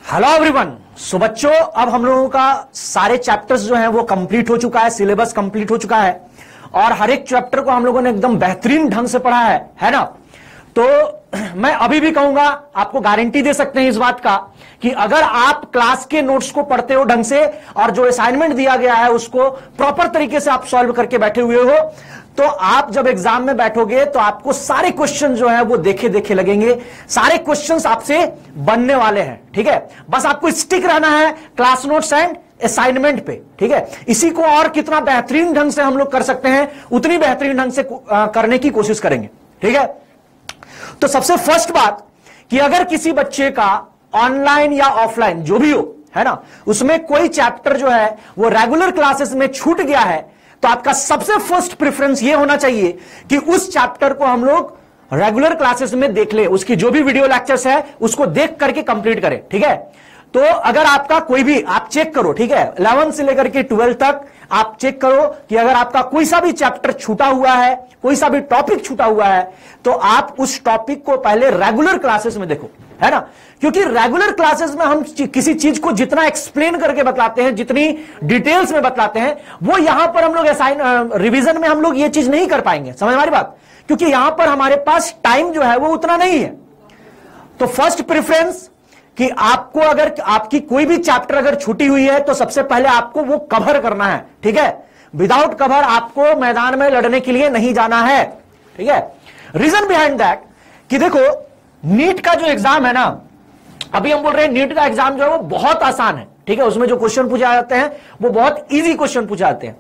Hello everyone. सो बच्चों, अब हम लोगों का सारे चैप्टर्स जो हैं वो कंप्लीट हो चुका है, सिलेबस कंप्लीट हो चुका है और हर एक चैप्टर को हम लोगों ने एकदम बेहतरीन ढंग से पढ़ा है ना। तो मैं अभी भी कहूंगा, आपको गारंटी दे सकते हैं इस बात का कि अगर आप क्लास के नोट्स को पढ़ते हो ढंग से और जो असाइनमेंट दिया गया है उसको प्रॉपर तरीके से आप सॉल्व करके बैठे हुए हो, तो आप जब एग्जाम में बैठोगे तो आपको सारे क्वेश्चन जो है वो देखे देखे लगेंगे, सारे क्वेश्चंस आपसे बनने वाले हैं। ठीक है, बस आपको स्टिक रहना है क्लास नोट्स एंड असाइनमेंट पे। ठीक है, इसी को और कितना बेहतरीन ढंग से हम लोग कर सकते हैं उतनी बेहतरीन ढंग से करने की कोशिश करेंगे। ठीक है, तो सबसे फर्स्ट बात कि अगर किसी बच्चे का ऑनलाइन या ऑफलाइन जो भी हो, है ना, उसमें कोई चैप्टर जो है वो रेगुलर क्लासेस में छूट गया है, तो आपका सबसे फर्स्ट प्रेफरेंस ये होना चाहिए कि उस चैप्टर को हम लोग रेगुलर क्लासेस में देख ले, उसकी जो भी वीडियो लेक्चर्स है उसको देख करके कंप्लीट करें। ठीक है, तो अगर आपका कोई भी, आप चेक करो, ठीक है, 11 से लेकर के 12 तक आप चेक करो कि अगर आपका कोई सा भी चैप्टर छूटा हुआ है, कोई सा भी टॉपिक छूटा हुआ है, तो आप उस टॉपिक को पहले रेगुलर क्लासेस में देखो, है ना। क्योंकि रेगुलर क्लासेस में हम किसी चीज को जितना एक्सप्लेन करके बतलाते हैं, जितनी डिटेल्स में बतलाते हैं, वो यहां पर हम लोग रिवीजन में हम लोग ये चीज नहीं कर पाएंगे। समझ हमारी बात, क्योंकि यहां पर हमारे पास टाइम जो है वो उतना नहीं है। तो फर्स्ट प्रेफरेंस कि आपको अगर आपकी कोई भी चैप्टर अगर छूटी हुई है तो सबसे पहले आपको वो कवर करना है। ठीक है, विदाउट कवर आपको मैदान में लड़ने के लिए नहीं जाना है। ठीक है, रीजन बिहाइंड दैट कि देखो, नीट का जो एग्जाम है ना, अभी हम बोल रहे हैं नीट का एग्जाम जो है वो बहुत आसान है। ठीक है, उसमें जो क्वेश्चन पूछे जाते हैं वो बहुत इजी क्वेश्चन पूछे जाते हैं।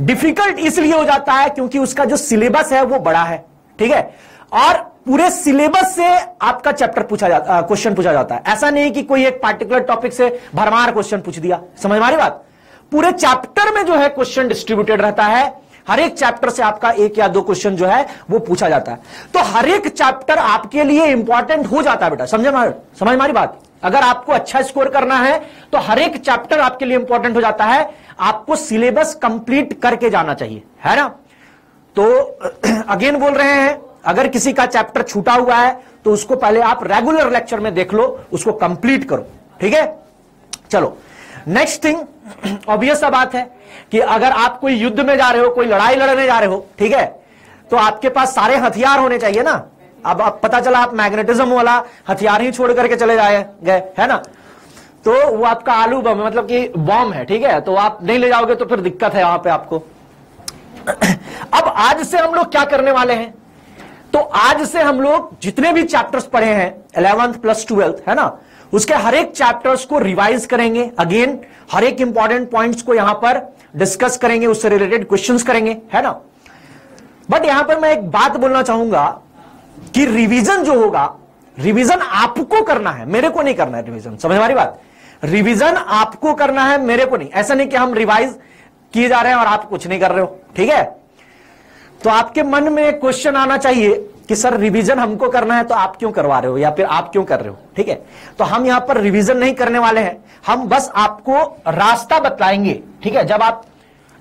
डिफिकल्ट इसलिए हो जाता है क्योंकि उसका जो सिलेबस है वो बड़ा है। ठीक है, और पूरे सिलेबस से आपका चैप्टर क्वेश्चन पूछा जाता है। ऐसा नहीं कि कोई एक पार्टिकुलर टॉपिक से भरमार क्वेश्चन पूछ दिया। समझ हमारी बात, पूरे चैप्टर में जो है क्वेश्चन डिस्ट्रीब्यूटेड रहता है, हर एक चैप्टर से आपका एक या दो क्वेश्चन जो है वो पूछा जाता है। तो हर एक चैप्टर आपके लिए इंपॉर्टेंट हो जाता है बेटा। समझ हमारी बात, अगर आपको अच्छा स्कोर करना है तो हर एक चैप्टर आपके लिए इंपॉर्टेंट हो जाता है। आपको सिलेबस कंप्लीट करके जाना चाहिए, है ना। तो अगेन बोल रहे हैं, अगर किसी का चैप्टर छूटा हुआ है तो उसको पहले आप रेगुलर लेक्चर में देख लो, उसको कंप्लीट करो। ठीक है, चलो नेक्स्ट थिंग, ऑब्वियस सा बात है कि अगर आप कोई युद्ध में जा रहे हो, कोई लड़ाई लड़ने जा रहे हो, ठीक है, तो आपके पास सारे हथियार होने चाहिए ना। अब आप पता चला आप मैग्नेटिज्म वाला हथियार ही छोड़ करके चले गए, है ना, तो वो आपका आलू बम, मतलब कि बॉम्ब है। ठीक है, तो आप नहीं ले जाओगे तो फिर दिक्कत है वहां पे आपको। अब आज से हम लोग क्या करने वाले हैं, तो आज से हम लोग जितने भी चैप्टर्स पढ़े हैं 11th प्लस 12th, है ना, उसके हर एक चैप्टर्स को रिवाइज करेंगे। अगेन हर एक इंपॉर्टेंट पॉइंट्स को यहां पर डिस्कस करेंगे, उससे रिलेटेड क्वेश्चंस करेंगे, है ना। बट यहां पर मैं एक बात बोलना चाहूंगा कि रिवीजन जो होगा, रिवीजन आपको करना है, मेरे को नहीं करना है रिवीजन। समझ हमारी बात, रिवीजन आपको करना है, मेरे को नहीं। ऐसा नहीं कि हम रिवाइज किए जा रहे हैं और आप कुछ नहीं कर रहे हो। ठीक है, तो आपके मन में क्वेश्चन आना चाहिए कि सर रिवीजन हमको करना है तो आप क्यों करवा रहे हो, या फिर आप क्यों कर रहे हो। ठीक है, तो हम यहां पर रिवीजन नहीं करने वाले हैं, हम बस आपको रास्ता बतलाएंगे। ठीक है, जब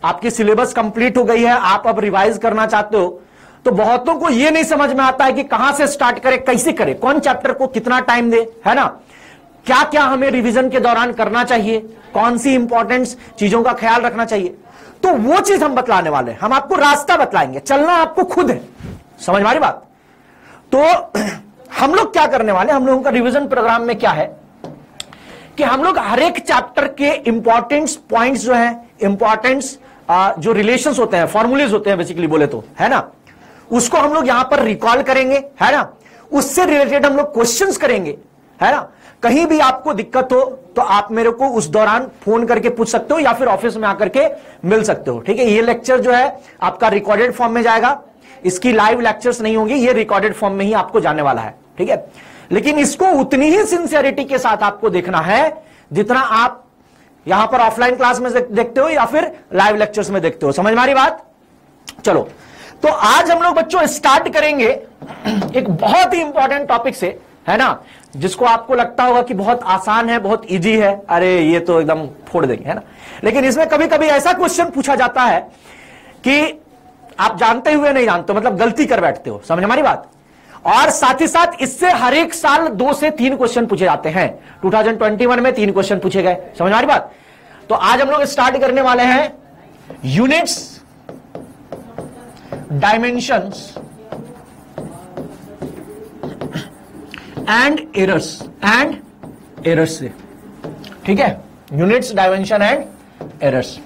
आपकी सिलेबस कंप्लीट हो गई है, आप अब रिवाइज करना चाहते हो, तो बहुतों को यह नहीं समझ में आता है कि कहां से स्टार्ट करें, कैसे करें, कौन चैप्टर को कितना टाइम दे, है ना, क्या क्या हमें रिवीजन के दौरान करना चाहिए, कौन सी इंपॉर्टेंट चीजों का ख्याल रखना चाहिए। तो वो चीज हम बतलाने वाले हैं, हम आपको रास्ता बतलाएंगे, चलना आपको खुद है। समझ हमारी बात, तो हम लोग क्या करने वाले, हम लोगों का रिवीजन प्रोग्राम में क्या है कि हम लोग हर एक चैप्टर के इंपॉर्टेंट पॉइंट्स जो है, इंपॉर्टेंट जो रिलेशंस होते हैं, फॉर्मूलेज होते हैं बेसिकली बोले तो, है ना, उसको हम लोग यहां पर रिकॉल करेंगे, है ना, उससे रिलेटेड हम लोग क्वेश्चंस करेंगे, है ना। कहीं भी आपको दिक्कत हो तो आप मेरे को उस दौरान फोन करके पूछ सकते हो या फिर ऑफिस में आकर के मिल सकते हो। ठीक है, ये लेक्चर जो है आपका रिकॉर्डेड फॉर्म में जाएगा, इसकी लाइव लेक्चर्स नहीं होंगी, ये रिकॉर्डेड फॉर्म में ही आपको जाने वाला है। ठीक है, लेकिन इसको उतनी ही सिंसियरिटी के साथ आपको देखना है जितना आप यहां पर ऑफलाइन क्लास में देखते हो या फिर लाइव लेक्चर्स में देखते हो। समझ हमारी बात, चलो तो आज हम लोग बच्चों स्टार्ट करेंगे एक बहुत ही इंपॉर्टेंट टॉपिक से, है ना, जिसको आपको लगता होगा कि बहुत आसान है, बहुत इजी है, अरे ये तो एकदम फोड़ देंगे, है ना। लेकिन इसमें कभी कभी ऐसा क्वेश्चन पूछा जाता है कि आप जानते हुए नहीं जानते, मतलब गलती कर बैठते हो। समझ हमारी बात, और साथ ही साथ इससे हर एक साल 2 से 3 क्वेश्चन पूछे जाते हैं। 2021 में 3 क्वेश्चन पूछे गए। समझ में आ रही बात? तो आज हम लोग स्टार्ट करने वाले हैं यूनिट्स, डायमेंशंस एंड एरर्स से। ठीक है, यूनिट्स, डायमेंशन एंड एरर्स।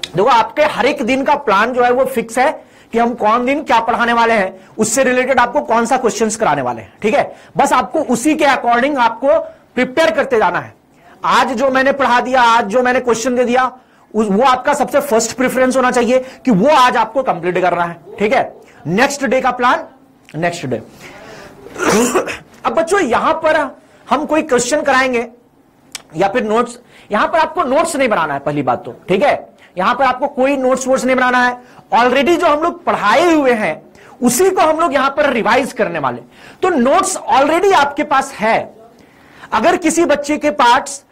देखो आपके हर एक दिन का प्लान जो है वो फिक्स है कि हम कौन दिन क्या पढ़ाने वाले हैं, उससे रिलेटेड आपको कौन सा क्वेश्चंस कराने वाले हैं। ठीक है, बस आपको उसी के अकॉर्डिंग आपको प्रिपेयर करते जाना है। आज जो मैंने पढ़ा दिया, आज जो मैंने क्वेश्चन दे दिया, वो आपका सबसे फर्स्ट प्रेफरेंस होना चाहिए कि वो आज आपको कंप्लीट करना है। ठीक है, नेक्स्ट डे का प्लान नेक्स्ट डे। अब बच्चों यहां पर हम कोई क्वेश्चन कराएंगे या फिर नोट्स, यहां पर आपको नोट्स नहीं बनाना है पहली बात तो। ठीक है, यहां पर आपको कोई नोट्स वोट्स नहीं बनाना है। ऑलरेडी जो हम लोग पढ़ाए हुए हैं उसी को हम लोग यहां पर रिवाइज करने वाले। तो नोट्स ऑलरेडी आपके पास है। अगर किसी बच्चे के पास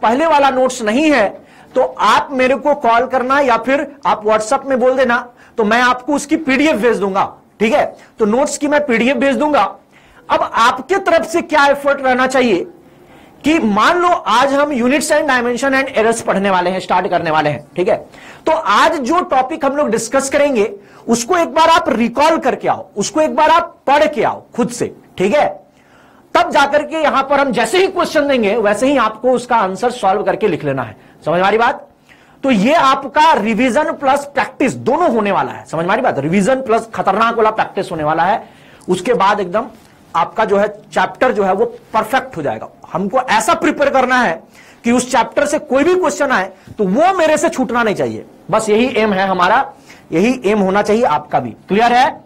पहले वाला नोट्स नहीं है तो आप मेरे को कॉल करना या फिर आप व्हाट्सएप में बोल देना, तो मैं आपको उसकी पीडीएफ भेज दूंगा। ठीक है, तो नोट्स की मैं पीडीएफ भेज दूंगा। अब आपके तरफ से क्या एफर्ट रहना चाहिए कि मान लो आज हम units and dimension and errors पढ़ने वाले हैं, स्टार्ट करने वाले हैं। ठीक है, तो आज जो टॉपिक हम लोग डिस्कस करेंगे उसको एक बार आप रिकॉल करके आओ, उसको एक बार आप पढ़ के आओ खुद से। ठीक है, तब जाकर के यहां पर हम जैसे ही क्वेश्चन देंगे वैसे ही आपको उसका आंसर सॉल्व करके लिख लेना है। समझ वाली बात? तो ये आपका रिवीजन प्लस प्रैक्टिस दोनों होने वाला है। समझ मारी बात? रिवीजन प्लस खतरनाक वाला प्रैक्टिस होने वाला है। उसके बाद एकदम आपका जो है चैप्टर जो है वो परफेक्ट हो जाएगा। हमको ऐसा प्रिपेयर करना है कि उस चैप्टर से कोई भी क्वेश्चन आए तो वो मेरे से छूटना नहीं चाहिए। बस यही एम है हमारा, यही एम होना चाहिए आपका भी। क्लियर है?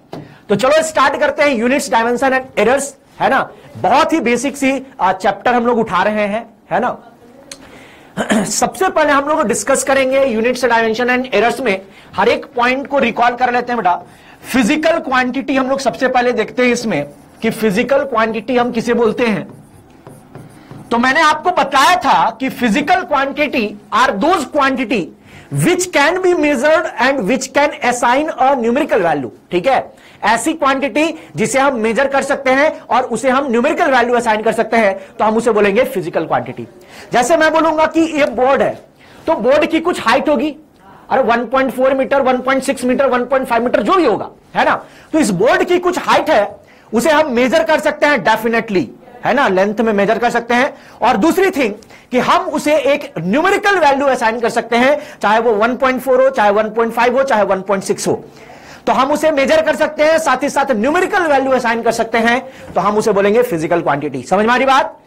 तो चलो स्टार्ट करते हैं यूनिट्स, डायमेंशन एंड एरर्स। है ना, बहुत ही बेसिक सी चैप्टर हम लोग उठा रहे हैं। है ना, सबसे पहले हम लोग डिस्कस करेंगे यूनिट्स, डायमेंशन एंड एरर्स में हर एक पॉइंट को रिकॉल कर लेते हैं बेटा। फिजिकल क्वांटिटी हम लोग सबसे पहले देखते हैं इसमें कि फिजिकल क्वांटिटी हम किसे बोलते हैं। तो मैंने आपको बताया था कि physical quantity are those quantity which can be measured and which can assign a numerical value. ठीक है, ऐसी क्वांटिटी जिसे हम मेजर कर सकते हैं और उसे हम न्यूमेरिकल वैल्यू असाइन कर सकते हैं, तो हम उसे बोलेंगे फिजिकल क्वांटिटी। जैसे मैं बोलूंगा कि ये बोर्ड है, तो बोर्ड की कुछ हाइट होगी, अरे 1.4 मीटर, 1.6 मीटर, 1.5 मीटर जो भी होगा, है ना। तो इस बोर्ड की कुछ हाइट है, उसे हम मेजर कर सकते हैं डेफिनेटली, है ना, लेंथ में मेजर कर सकते हैं। और दूसरी थिंग कि हम उसे एक न्यूमेरिकल वैल्यू असाइन कर सकते हैं, चाहे वो 1.4 हो, चाहे 1.5 हो, चाहे 1.6 हो, तो हम उसे मेजर कर सकते हैं, साथ ही साथ न्यूमेरिकल वैल्यू असाइन कर सकते हैं, तो हम उसे बोलेंगे फिजिकल क्वांटिटी। समझ में आ रही बात?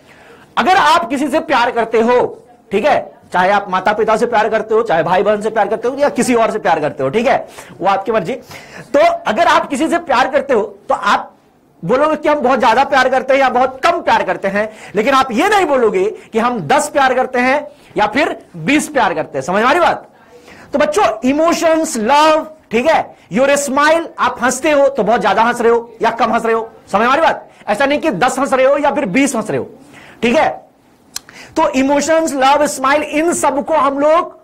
अगर आप किसी से प्यार करते हो, ठीक है, चाहे आप माता पिता से प्यार करते हो, चाहे भाई बहन से प्यार करते हो, या किसी और से प्यार करते हो, ठीक है, वो आपकी मर्जी। तो अगर आप किसी से प्यार करते हो तो आप बोलोगे कि हम बहुत ज्यादा प्यार करते हैं या बहुत कम प्यार करते हैं, लेकिन आप ये नहीं बोलोगे कि हम 10 प्यार करते हैं या फिर 20 प्यार करते हैं। समझ में आ रही बात? तो बच्चों, इमोशंस, लव, ठीक है, योर स्माइल, आप हंसते हो तो बहुत ज्यादा हंस रहे हो या कम हंस रहे हो। समझ में आ रही बात? ऐसा नहीं कि 10 हंस रहे हो या फिर 20 हंस रहे हो, ठीक है। तो इमोशंस, लव, स्माइल, इन सबको हम लोग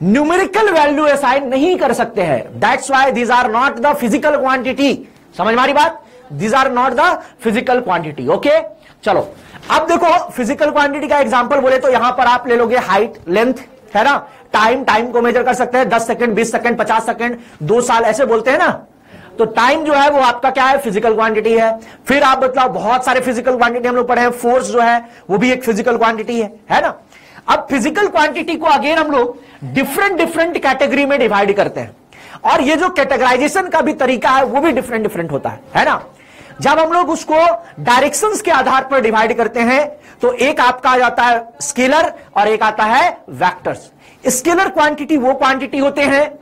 न्यूमेरिकल वैल्यू असाइन नहीं कर सकते हैं। That's why these are not the physical quantity. समझ में आ रही बात? These are not the physical quantity. Okay, चलो अब देखो फिजिकल क्वांटिटी का एग्जांपल बोले तो यहां पर आप ले लोगे हाइट, लेंथ, है ना, टाइम को मेजर कर सकते हैं, 10 सेकंड, 20 सेकंड, 50 सेकंड, 2 साल, ऐसे बोलते हैं ना। तो टाइम जो है वो आपका क्या है? फिजिकल क्वांटिटी है। फिर आप बताओ, बहुत सारे फिजिकल क्वांटिटी हम लोग पढ़े हैं। फोर्स जो है वो भी एक फिजिकल क्वांटिटी है ना। अब फिजिकल क्वांटिटी को अगेन हम लोग डिफरेंट कैटेगरी में डिवाइड करते हैं, और ये जो कैटेगराइजेशन का भी तरीका है वो भी डिफरेंट होता है ना। जब हम लोग उसको डायरेक्शंस के आधार पर डिवाइड करते हैं तो एक आपका आ जाता है स्केलर और एक आता है वेक्टर्स। स्केलर क्वांटिटी वो क्वांटिटी होते हैं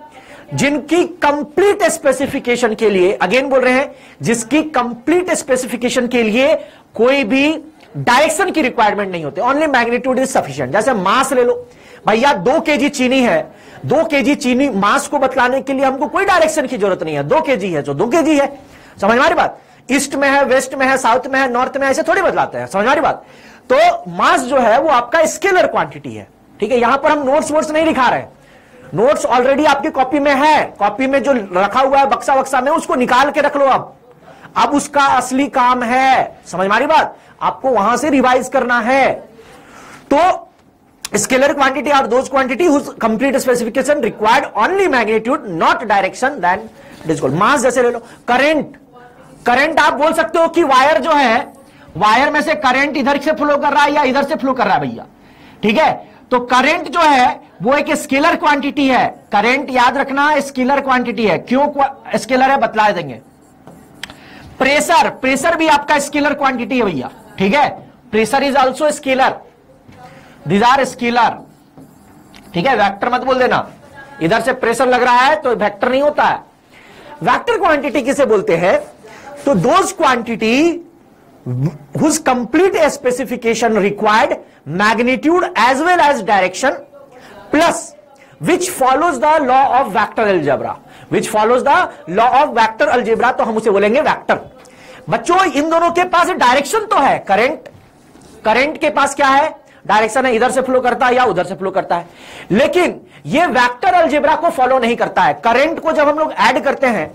जिनकी कंप्लीट स्पेसिफिकेशन के लिए, अगेन बोल रहे हैं, जिसकी कंप्लीट स्पेसिफिकेशन के लिए कोई भी डायरेक्शन की रिक्वायरमेंट नहीं होती, ओनली मैग्नीट्यूड इज सफिशिएंट। जैसे मास ले लो भैया, 2 kg चीनी है, 2 kg चीनी मास को बतलाने के लिए हमको कोई डायरेक्शन की जरूरत नहीं है। 2 kg है तो 2 kg है। समझ में आ रही बात? ईस्ट में है, वेस्ट में है, साउथ में है, नॉर्थ में, ऐसे थोड़ी बदलाते हैं। समझ में आ रही बात? तो मास जो है वो आपका स्केलर क्वांटिटी है, ठीक है। यहां पर हम नोट्स वोट्स नहीं लिखा रहे, नोट्स ऑलरेडी आपकी कॉपी में है, कॉपी में जो रखा हुआ है बक्सा वक्सा में, उसको निकाल के रख लो। अब उसका असली काम है, समझ में आ रही बात, आपको वहां से रिवाइज करना है। तो scalar quantity are those quantity whose complete specification required only magnitude not direction then it is called mass. जैसे ले लो करंट, करंट आप बोल सकते हो कि वायर जो है, वायर में से करंट इधर से फ्लो कर रहा है या इधर से फ्लो कर रहा है भैया, ठीक है। तो करंट जो है वो एक स्केलर क्वांटिटी है, करंट याद रखना स्केलर क्वांटिटी है। क्यों स्केलर है बतला देंगे। प्रेशर, प्रेशर भी आपका स्केलर क्वांटिटी है भैया, ठीक है। Pressure is also scalar, these are scalar, ठीक है। वेक्टर मत बोल देना, इधर से प्रेशर लग रहा है तो वेक्टर नहीं होता है। वेक्टर क्वांटिटी किसे बोलते हैं? तो those quantity whose complete specification required magnitude as well as direction plus which follows the law of vector algebra, which follows the law of vector algebra, तो हम उसे बोलेंगे वेक्टर। बच्चों इन दोनों के पास डायरेक्शन तो है, करंट, करंट के पास क्या है? डायरेक्शन है, इधर से फ्लो करता है या उधर से फ्लो करता है, लेकिन ये वेक्टर अलजेब्रा को फॉलो नहीं करता है। करंट को जब हम लोग ऐड करते हैं,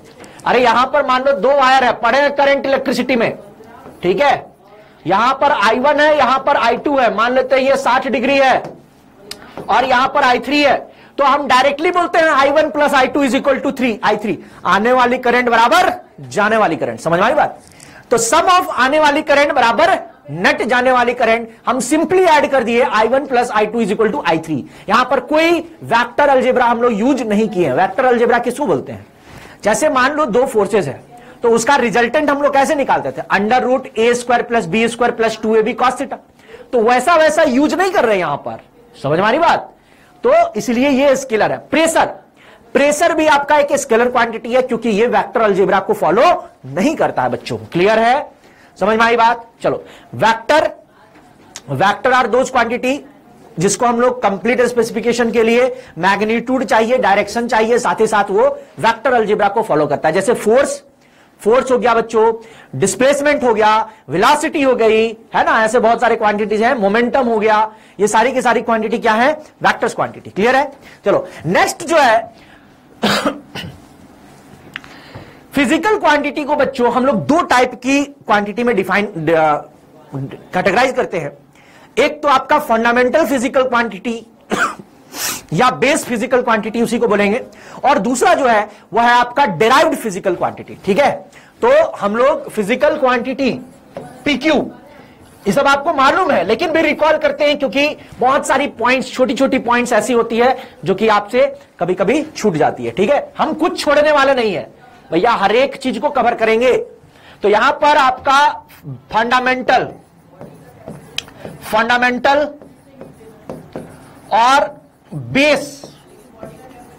अरे यहां पर मान लो दो वायर है, पड़े करंट इलेक्ट्रिसिटी में, ठीक है। यहां पर I1 है, यहां पर I2 है, मान लेते हैं ये 60 डिग्री है और यहां पर I3 है, तो हम डायरेक्टली बोलते हैं I1 plus I2 is equal to 3 I3। आने वाली करंट बराबर जाने वाली करंट, समझ में आई बात। तो सम ऑफ आने वाली करंट बराबर नेट जाने वाली करंट, हम सिंपली ऐड कर दिए I1 plus I2 is equal to I3। यहां पर कोई वेक्टर अलजेब्रा हम लोग यूज नहीं किए हैं। वेक्टर अलजेब्रा किसको बोलते हैं? जैसे मान लो दो फोर्सेस है, तो उसका रिजल्टेंट हम लोग कैसे निकालते थे? Under root A square plus B square plus 2ab cos theta. तो वैसा वैसा यूज नहीं कर रहे यहां पर, समझ में आ रही बात। तो इसलिए ये स्केलर है। प्रेशर, प्रेशर भी आपका एक स्केलर क्वांटिटी है क्योंकि ये वेक्टर अलजेब्रा को फॉलो नहीं करता है बच्चों। क्लियर है, समझ में आई बात। चलो vector, vector are those quantity जिसको हम लोग कंप्लीट स्पेसिफिकेशन के लिए मैग्नीट्यूड चाहिए, डायरेक्शन चाहिए, साथ ही साथ वो वेक्टर अलजेब्रा को फॉलो करता है। जैसे फोर्स, फोर्स हो गया बच्चों, डिस्प्लेसमेंट हो गया, वेलोसिटी हो गई, है ना, ऐसे बहुत सारे क्वांटिटीज हैं, मोमेंटम हो गया, ये सारी की सारी क्वांटिटी क्या है? Vectors quantity. क्लियर है। चलो नेक्स्ट जो है फिजिकल क्वांटिटी को बच्चों हम लोग दो टाइप की क्वांटिटी में डिफाइन कैटेगराइज करते हैं। एक तो आपका फंडामेंटल फिजिकल क्वांटिटी या बेस फिजिकल क्वांटिटी उसी को बोलेंगे, और दूसरा जो है वह है आपका डेराइव्ड फिजिकल क्वांटिटी। ठीक है, तो हम लोग फिजिकल क्वांटिटी पीक्यू ये सब आपको मालूम है, लेकिन भी रिकॉल करते हैं क्योंकि बहुत सारी पॉइंट्स, छोटी छोटी पॉइंट्स ऐसी होती है जो कि आपसे कभी कभी छूट जाती है। ठीक है, हम कुछ छोड़ने वाले नहीं है भैया, हर एक चीज को कवर करेंगे। तो यहां पर आपका फंडामेंटल, फंडामेंटल और बेस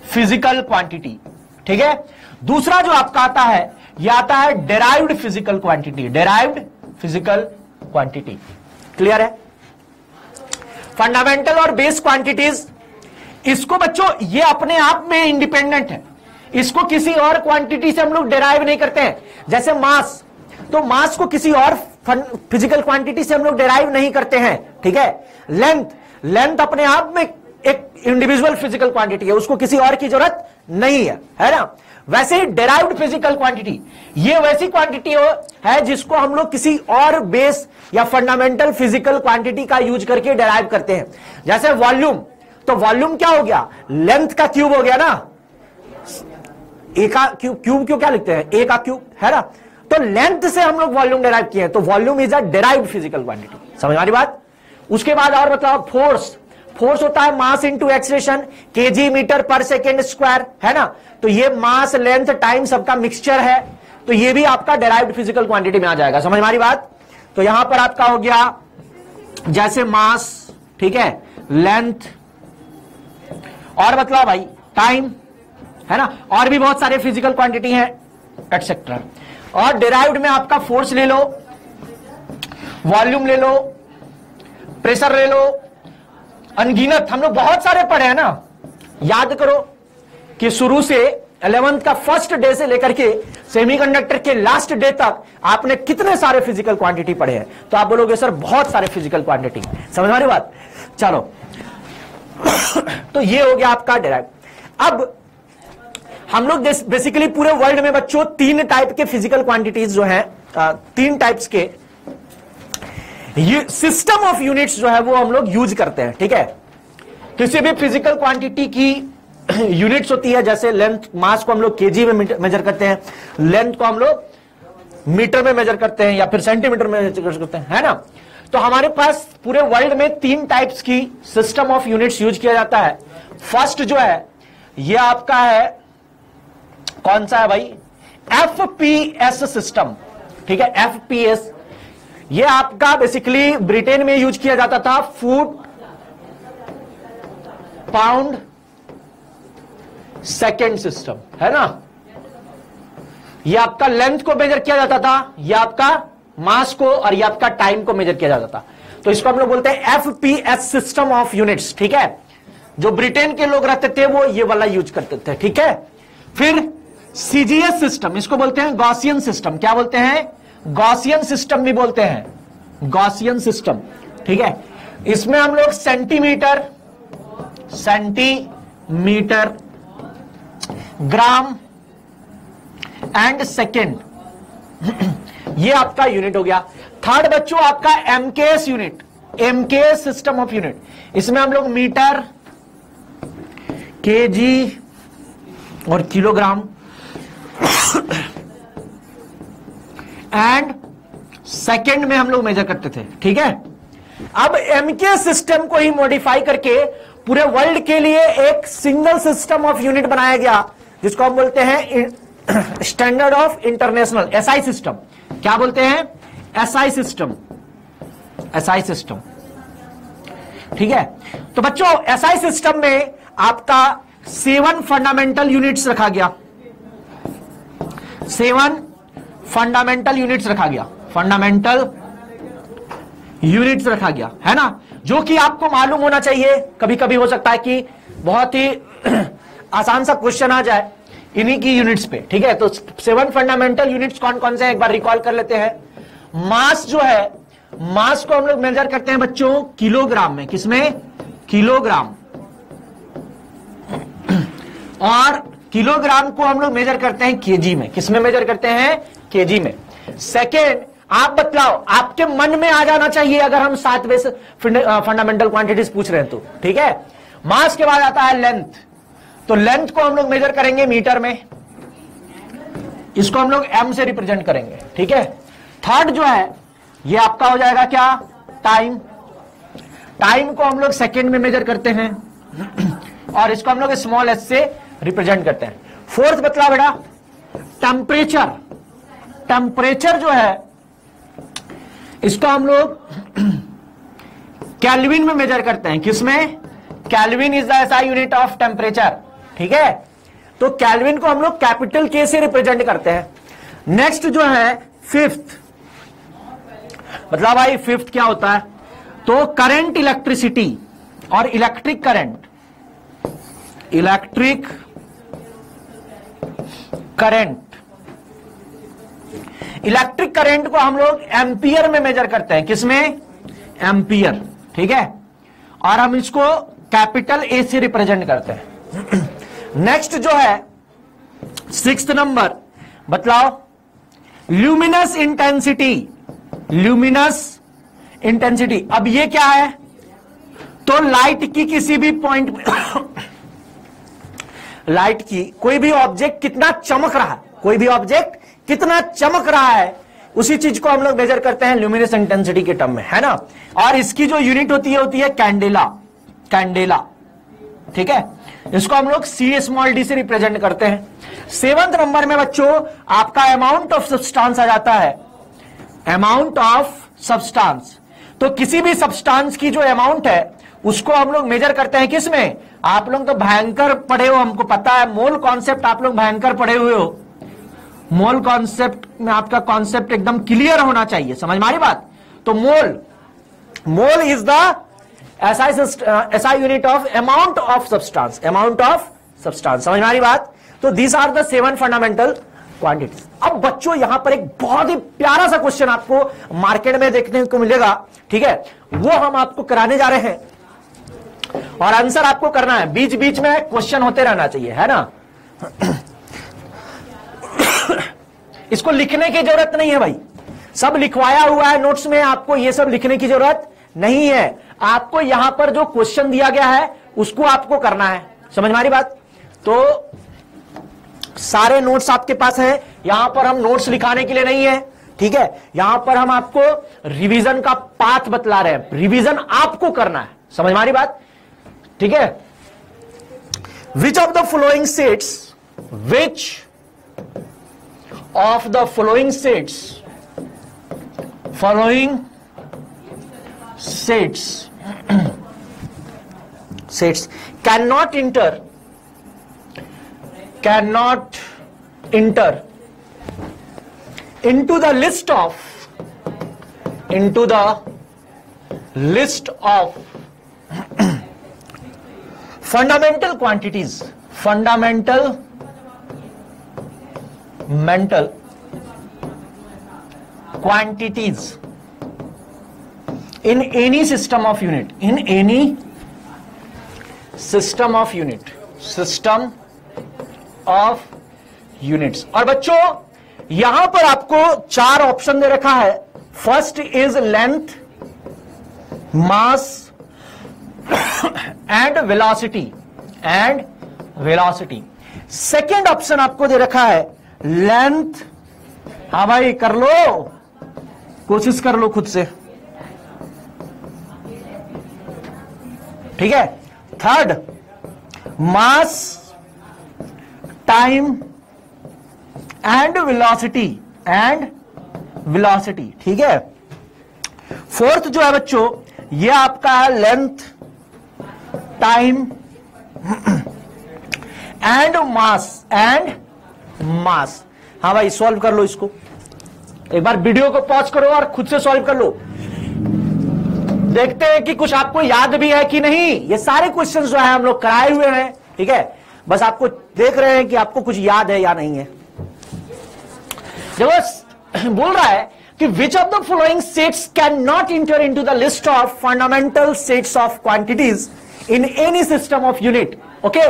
फिजिकल क्वांटिटी। ठीक है, दूसरा जो आपका आता है यह आता है derived physical quantity, derived physical quantity. Clear है। फंडामेंटल और बेस क्वांटिटीज, इसको बच्चों ये अपने आप में इंडिपेंडेंट है, इसको किसी और क्वांटिटी से हम लोग डेराइव नहीं करते हैं। जैसे मास, तो मास को किसी और फिजिकल क्वांटिटी से हम लोग डेराइव नहीं करते हैं। ठीक है, लेंथ, लेंथ अपने आप में एक इंडिविजुअल फिजिकल क्वांटिटी है, उसको किसी और की जरूरत नहीं है ना। वैसे ही डेराइव्ड फिजिकल क्वांटिटी ये वैसी क्वांटिटी है जिसको हम लोग किसी और बेस या फंडामेंटल फिजिकल क्वांटिटी का यूज करके डेराइव करते हैं। जैसे वॉल्यूम, तो वॉल्यूम क्या हो गया? लेंथ का क्यूब हो गया ना। ए का क्यूब, क्यूब क्यों क्या लिखते हैं? ए का क्यूब, है ना। तो लेंथ से हम लोग वॉल्यूम डेराइव किए हैं, तो volume is a derived physical quantity. समझ आ रही बात। उसके बाद और बताओ, फोर्स, फोर्स होता है mass into acceleration, kg metre per second square, है ना। तो ये मास, लेंथ, टाइम सबका मिक्सचर है, तो ये भी आपका डेराइव्ड फिजिकल क्वांटिटी में आ जाएगा। समझ में आ रही बात। तो यहां पर आपका हो गया जैसे मास, ठीक है, लेंथ और मतलब भाई टाइम, है ना, और भी बहुत सारे फिजिकल क्वांटिटी हैं एटसेट्रा। और डेराइव्ड में आपका फोर्स ले लो, वॉल्यूम ले लो, प्रेशर ले लो, अनगिनत, हम लोग बहुत सारे पढ़े हैं ना। याद करो कि शुरू से 11th का फर्स्ट डे से लेकर के सेमीकंडक्टर के लास्ट डे तक आपने कितने सारे फिजिकल क्वांटिटी पढ़े हैं। तो आप बोलोगे सर बहुत सारे फिजिकल क्वांटिटी। समझ में आ रही बात। चलो तो ये हो गया आपका डेराइव। अब हम लोग बेसिकली पूरे वर्ल्ड में बच्चों 3 टाइप के फिजिकल क्वांटिटीज जो है, 3 टाइप्स के सिस्टम ऑफ यूनिट्स जो है वो हम लोग यूज करते हैं। ठीक है, किसी भी फिजिकल क्वांटिटी की यूनिट्स होती है, जैसे लेंथ, मास को हम लोग केजी में मेजर करते हैं, लेंथ को हम लोग मीटर में मेजर करते हैं या फिर सेंटीमीटर में मेजर करते हैं, है ना। तो हमारे पास पूरे वर्ल्ड में 3 टाइप्स की सिस्टम ऑफ यूनिट्स यूज किया जाता है। फर्स्ट जो है ये आपका है, कौन सा है भाई, एफपीएस सिस्टम। ठीक है, एफपीएस ये आपका बेसिकली ब्रिटेन में यूज किया जाता था, फुट पाउंड सेकेंड सिस्टम, है ना। ये आपका लेंथ को मेजर किया जाता था, ये आपका मास को और ये आपका टाइम को मेजर किया जाता था। तो इसको हम लोग बोलते हैं एफपीएस सिस्टम ऑफ यूनिट्स। ठीक है, जो ब्रिटेन के लोग रहते थे वो ये वाला यूज करते थे। ठीक है, फिर सीजीएस सिस्टम, इसको बोलते हैं गॉसियन सिस्टम। क्या बोलते हैं, गॉसियन सिस्टम भी बोलते हैं, गॉसियन सिस्टम। ठीक है, इसमें हम लोग सेंटीमीटर, ग्राम एंड सेकेंड ये आपका यूनिट हो गया। थर्ड बच्चों आपका MKS unit, MKS system of unit. इसमें हम लोग मीटर, केजी और किलोग्राम एंड सेकेंड में हम लोग मेजर करते थे। ठीक है, अब एमकेएस सिस्टम को ही मॉडिफाई करके पूरे वर्ल्ड के लिए एक सिंगल सिस्टम ऑफ यूनिट बनाया गया, जिसको हम बोलते हैं standard of international, SI system. क्या बोलते हैं, एसआई सिस्टम, एसआई सिस्टम। ठीक है, तो बच्चों एसआई सिस्टम में आपका 7 फंडामेंटल यूनिट्स रखा गया, 7 फंडामेंटल यूनिट्स रखा गया, फंडामेंटल यूनिट्स रखा गया, है ना, जो कि आपको मालूम होना चाहिए। कभी कभी हो सकता है कि बहुत ही आसान सा क्वेश्चन आ जाए इन्हीं की यूनिट्स पे। ठीक है, तो 7 फंडामेंटल यूनिट्स कौन कौन से हैं एक बार रिकॉल कर लेते हैं। मास जो है, मास को हम लोग मेजर करते हैं बच्चों किलोग्राम में, किसमें, किलोग्राम, और किलोग्राम को हम लोग मेजर करते हैं केजी में, किसमें मेजर करते हैं, केजी में। सेकेंड, आप बतलाओ, आपके मन में आ जाना चाहिए अगर हम 7 फंडामेंटल क्वांटिटीज पूछ रहे हैं तो। ठीक है, मास के बाद आता है लेंथ, तो लेंथ को हम लोग मेजर करेंगे मीटर में, इसको हम लोग एम से रिप्रेजेंट करेंगे। ठीक है, थर्ड जो है ये आपका हो जाएगा क्या, टाइम, टाइम को हम लोग सेकेंड में मेजर करते हैं और इसको हम लोग स्मॉल एस से रिप्रेजेंट करते हैं। फोर्थ बतला बेटा, टेम्परेचर, टेम्परेचर जो है इसको हम लोग केल्विन में मेजर करते हैं, किसमें, kelvin is the SI unit of temperature. ठीक है, तो केल्विन को हम लोग कैपिटल के से रिप्रेजेंट करते हैं। नेक्स्ट जो है फिफ्थ, मतलब भाई फिफ्थ क्या होता है, तो करंट इलेक्ट्रिसिटी और electric current, electric current, electric current को हम लोग एम्पियर में मेजर करते हैं, किसमें, एम्पियर। ठीक है, और हम इसको कैपिटल ए से रिप्रेजेंट करते हैं। नेक्स्ट जो है 6th नंबर, बतलाओ, ल्यूमिनस इंटेंसिटी, ल्यूमिनस इंटेंसिटी। अब ये क्या है, तो लाइट की किसी भी पॉइंट लाइट की कोई भी ऑब्जेक्ट कितना चमक रहा है, कोई भी ऑब्जेक्ट कितना चमक रहा है, उसी चीज को हम लोग मेजर करते हैं ल्यूमिनस इंटेंसिटी के टर्म में, है ना। और इसकी जो यूनिट होती है कैंडेला, कैंडेला। ठीक है, इसको हम लोग सी स्मॉल डी से रिप्रेजेंट करते हैं। 7th नंबर में बच्चों आपका अमाउंट ऑफ सब्सटेंस आ जाता है, अमाउंट ऑफ सब्सटेंस। तो किसी भी सब्सटेंस की जो अमाउंट है उसको हम लोग मेजर करते हैं, किसमें, आप लोग तो भयंकर पढ़े हो, हमको पता है, मोल कॉन्सेप्ट आप लोग भयंकर पढ़े हुए हो, मोल कॉन्सेप्ट में आपका कॉन्सेप्ट एकदम क्लियर होना चाहिए, समझ में आ रही बात। तो mole, mole is the SI unit of amount of substance, amount of substance, समझ में आ रही बात। तो these are the 7 fundamental quantities. अब बच्चों यहां पर एक बहुत ही प्यारा सा क्वेश्चन आपको मार्केट में देखने को मिलेगा, ठीक है, वो हम आपको कराने जा रहे हैं और आंसर आपको करना है, बीच बीच में क्वेश्चन होते रहना चाहिए, है ना। इसको लिखने की जरूरत नहीं है भाई, सब लिखवाया हुआ है नोट्स में, आपको ये सब लिखने की जरूरत नहीं है। आपको यहां पर जो क्वेश्चन दिया गया है उसको आपको करना है, समझ में आ रही बात। तो सारे नोट्स आपके पास हैं, यहां पर हम नोट्स लिखाने के लिए नहीं है, ठीक है, यहां पर हम आपको रिवीजन का पाथ बतला रहे हैं, रिवीजन आपको करना है, समझ में आ रही बात, ठीक है। Which of the following sets, which of the following sets, following sets cannot enter into the list of fundamental quantities in any system of unit, system of units। और बच्चों यहां पर आपको 4 ऑप्शन दे रखा है। First is length, mass and velocity. Second option आपको दे रखा है लेंथ, हाँ भाई कर लो, कोशिश कर लो खुद से, ठीक है। Third mass, time and velocity, ठीक है। फोर्थ जो है बच्चों ये आपका है लेंथ, टाइम एंड मास। हाँ भाई सॉल्व कर लो इसको, एक बार वीडियो को पॉज करो और खुद से सॉल्व कर लो, देखते हैं कि कुछ आपको याद भी है कि नहीं। ये सारे क्वेश्चंस जो है हम लोग कराए हुए हैं, ठीक है, बस आपको देख रहे हैं कि आपको कुछ याद है या नहीं है। देखो बोल रहा है कि which of the following sets can not inter into the list of fundamental sets of quantities in any system of unit. Okay,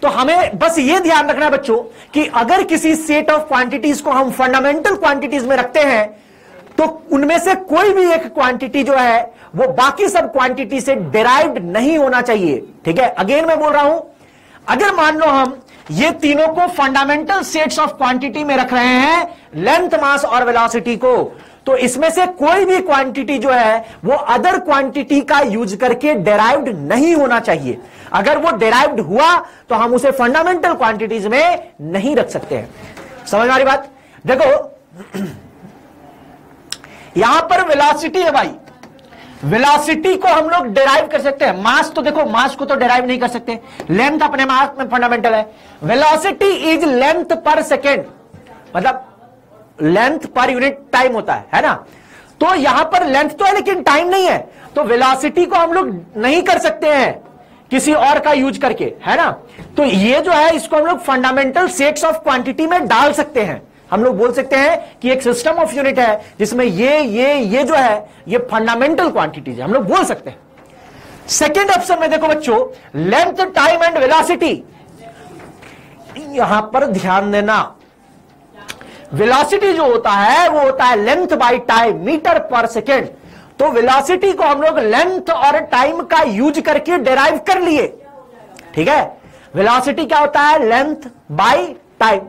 तो हमें बस ये ध्यान रखना है बच्चों कि अगर किसी सेट ऑफ क्वांटिटीज को हम फंडामेंटल क्वांटिटीज में रखते हैं तो उनमें से कोई भी एक क्वांटिटी जो है वो बाकी सब क्वांटिटी से डिराइव्ड नहीं होना चाहिए, ठीक है। अगेन मैं बोल रहा हूं, अगर मान लो हम ये तीनों को फंडामेंटल सेट्स ऑफ क्वांटिटी में रख रहे हैं, लेंथ, मास और वेलोसिटी को, तो इसमें से कोई भी क्वांटिटी जो है वो अदर क्वांटिटी का यूज करके डिराइव्ड नहीं होना चाहिए। अगर वो डिराइव्ड हुआ तो हम उसे फंडामेंटल क्वांटिटीज में नहीं रख सकते हैं। समझ में आ रही बात। देखो यहां पर वेलोसिटी है भाई, वेलोसिटी को हम लोग डिराइव कर सकते हैं। मास तो देखो, मास को तो डिराइव नहीं कर सकते, लेंथ अपने मास में फंडामेंटल है। वेलोसिटी इज लेंथ पर सेकेंड, मतलब लेंथ पर यूनिट टाइम होता है ना। तो यहां पर लेंथ तो है लेकिन टाइम नहीं है, तो वेलोसिटी को हम लोग नहीं कर सकते हैं किसी और का यूज करके, है ना। तो ये जो है इसको हम लोग फंडामेंटल सेट्स ऑफ क्वांटिटी में डाल सकते हैं। हम लोग बोल सकते हैं कि एक सिस्टम ऑफ यूनिट है जिसमें ये जो है ये फंडामेंटल क्वांटिटीज है, हम लोग बोल सकते हैं। सेकेंड ऑप्शन में देखो बच्चों, लेंथ, टाइम एंड वेलोसिटी। यहां पर ध्यान देना, वेलोसिटी जो होता है वो होता है length by time, metre per second. तो वेलोसिटी को हम लोग लेंथ और टाइम का यूज करके डिराइव कर लिए, ठीक है। वेलोसिटी क्या होता है, लेंथ बाय टाइम,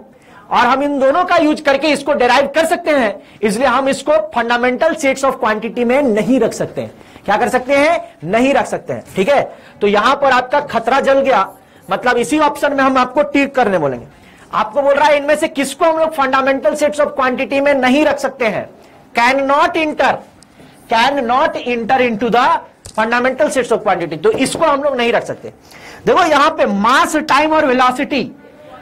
और हम इन दोनों का यूज करके इसको डिराइव कर सकते हैं। इसलिए हम इसको फंडामेंटल सेट्स ऑफ क्वांटिटी में नहीं रख सकते हैं। क्या कर सकते हैं, नहीं रख सकते हैं, ठीक है। तो यहां पर आपका खतरा जल गया, मतलब इसी ऑप्शन में हम आपको टिक करने बोलेंगे। आपको बोल रहा है इनमें से किसको हम लोग फंडामेंटल सेट्स ऑफ क्वांटिटी में नहीं रख सकते हैं, can not inter into the fundamental sets of quantity, तो इसको हम लोग नहीं रख सकते। देखो यहां पे मास, टाइम और वेलोसिटी,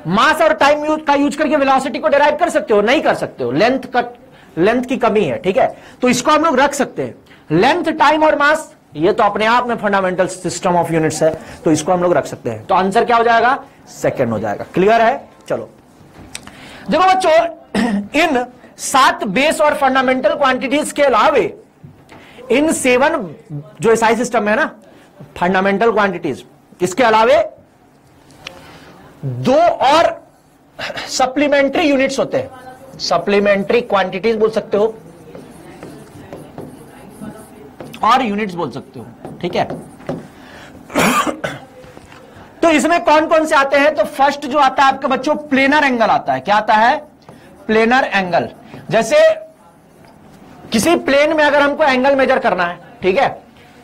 मास और टाइम का यूज करके वेलोसिटी को डिराइव कर सकते हो, नहीं कर सकते हो, लेंथ की कमी है, ठीक है। तो इसको हम लोग रख सकते हैं। लेंथ, टाइम और मास ये तो अपने आप में फंडामेंटल सिस्टम ऑफ यूनिट्स है, तो इसको हम लोग रख सकते हैं। तो आंसर क्या हो जाएगा, सेकंड हो जाएगा। क्लियर है। चलो देखो बच्चों, इन 7 बेस और फंडामेंटल क्वांटिटीज के अलावे इन 7 जो एसआई सिस्टम है ना, फंडामेंटल क्वांटिटीज, इसके अलावे 2 और सप्लीमेंट्री यूनिट्स होते हैं, सप्लीमेंट्री क्वांटिटीज बोल सकते हो और यूनिट्स बोल सकते हो, ठीक है। तो इसमें कौन कौन से आते हैं? तो फर्स्ट जो आता है आपके बच्चों प्लेनर एंगल आता है। क्या आता है? Planar angle. जैसे किसी प्लेन में अगर हमको एंगल मेजर करना है, ठीक है,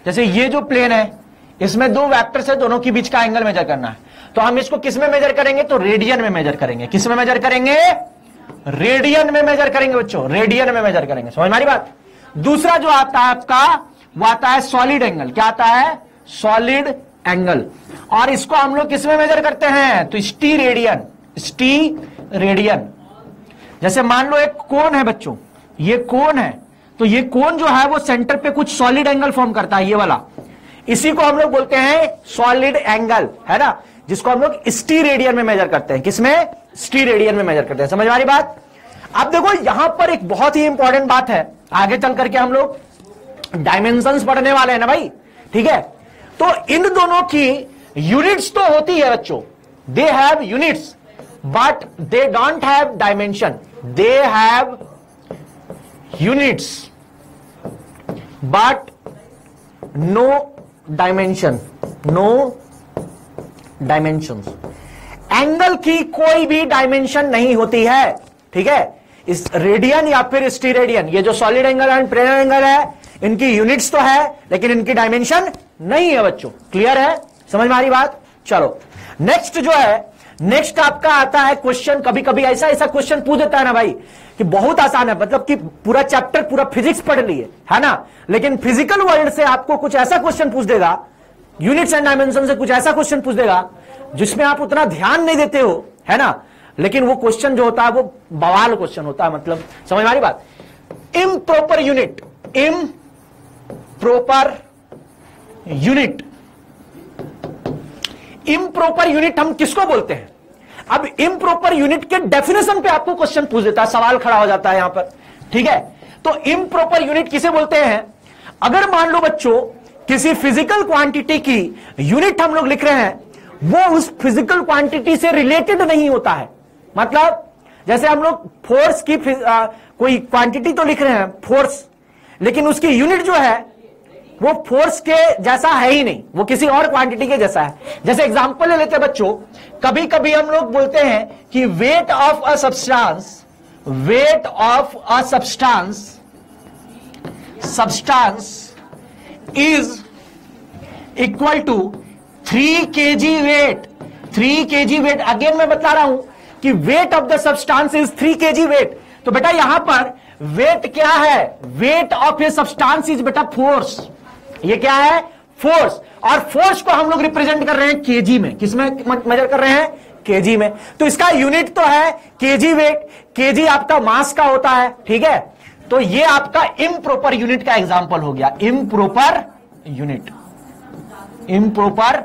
जैसे ये जो प्लेन है इसमें दो वेक्टर्स है, दोनों के बीच का एंगल मेजर करना है, तो हम इसको किस में मेजर करेंगे? तो रेडियन में मेजर करेंगे। किस में मेजर करेंगे? रेडियन में मेजर करेंगे बच्चों, रेडियन में मेजर करेंगे। समझ हमारी बात। दूसरा जो आता है आपका वो आता है सॉलिड एंगल। क्या आता है? Solid angle. और इसको हम लोग किस में मेजर करते हैं? तो स्टी रेडियन। स्टी रेडियन। जैसे मान लो एक कोन है बच्चों, ये कोन है, तो ये कोन जो है वो सेंटर पे कुछ सॉलिड एंगल फॉर्म करता है, ये वाला, इसी को हम लोग बोलते हैं सॉलिड एंगल, है ना, जिसको हम लोग स्टी रेडियन में मेजर करते हैं। किसमें? स्टी रेडियन में मेजर करते हैं। समझ वाली बात। अब देखो यहां पर एक बहुत ही इंपॉर्टेंट बात है, आगे चल करके हम लोग डायमेंशंस पढ़ने वाले हैं ना भाई, ठीक है। तो इन दोनों की यूनिट्स तो होती है बच्चों, they have units but they don't have dimension. They have units but no dimension, no dimensions. Angle की कोई भी डायमेंशन नहीं होती है, ठीक है। इस रेडियन या फिर स्टीरेडियन, ये जो solid angle and planar angle है, इनकी यूनिट्स तो है लेकिन इनकी डायमेंशन नहीं है बच्चों। क्लियर है? समझ में आ रही बात। चलो नेक्स्ट जो है, नेक्स्ट आपका आता है क्वेश्चन। कभी कभी ऐसा ऐसा क्वेश्चन पूछ देता है ना भाई कि बहुत आसान है, मतलब कि पूरा चैप्टर पूरा फिजिक्स पढ़ लिए, है ना, लेकिन फिजिकल वर्ल्ड से आपको कुछ ऐसा क्वेश्चन पूछ देगा, यूनिट्स एंड डायमेंशन से कुछ ऐसा क्वेश्चन पूछ देगा जिसमें आप उतना ध्यान नहीं देते हो, है ना, लेकिन वो क्वेश्चन जो होता है वो बवाल क्वेश्चन होता है। मतलब समझ में आ रही बात। Improper unit, improper unit, improper unit हम किसको बोलते हैं? अब इम्प्रॉपर यूनिट के डेफिनेशन पे आपको क्वेश्चन पूछ देता है, सवाल खड़ा हो जाता है यहां पर, ठीक है। तो इम्प्रॉपर यूनिट किसे बोलते हैं? अगर मान लो बच्चों किसी फिजिकल क्वांटिटी की यूनिट हम लोग लिख रहे हैं, वो उस फिजिकल क्वांटिटी से रिलेटेड नहीं होता है। मतलब जैसे हम लोग फोर्स की कोई क्वांटिटी तो लिख रहे हैं, फोर्स, लेकिन उसकी यूनिट जो है वो फोर्स के जैसा है ही नहीं, वो किसी और क्वांटिटी के जैसा है। जैसे एग्जांपल ले लेते हैं बच्चों, कभी कभी हम लोग बोलते हैं कि weight of a substance, weight of a substance is equal to 3 kg weight. 3 kg weight, again मैं बता रहा हूं कि weight of the substance is 3 kg weight. तो बेटा यहां पर वेट क्या है? Weight of a substance is बेटा फोर्स। ये क्या है? फोर्स। और फोर्स को हम लोग रिप्रेजेंट कर रहे हैं केजी में। किसमें मेजर कर रहे हैं? केजी में। तो इसका यूनिट तो है केजी वेट, केजी आपका मास का होता है, ठीक है। तो ये आपका इम्प्रॉपर यूनिट का एग्जांपल हो गया। इम्प्रॉपर यूनिट, इम्प्रॉपर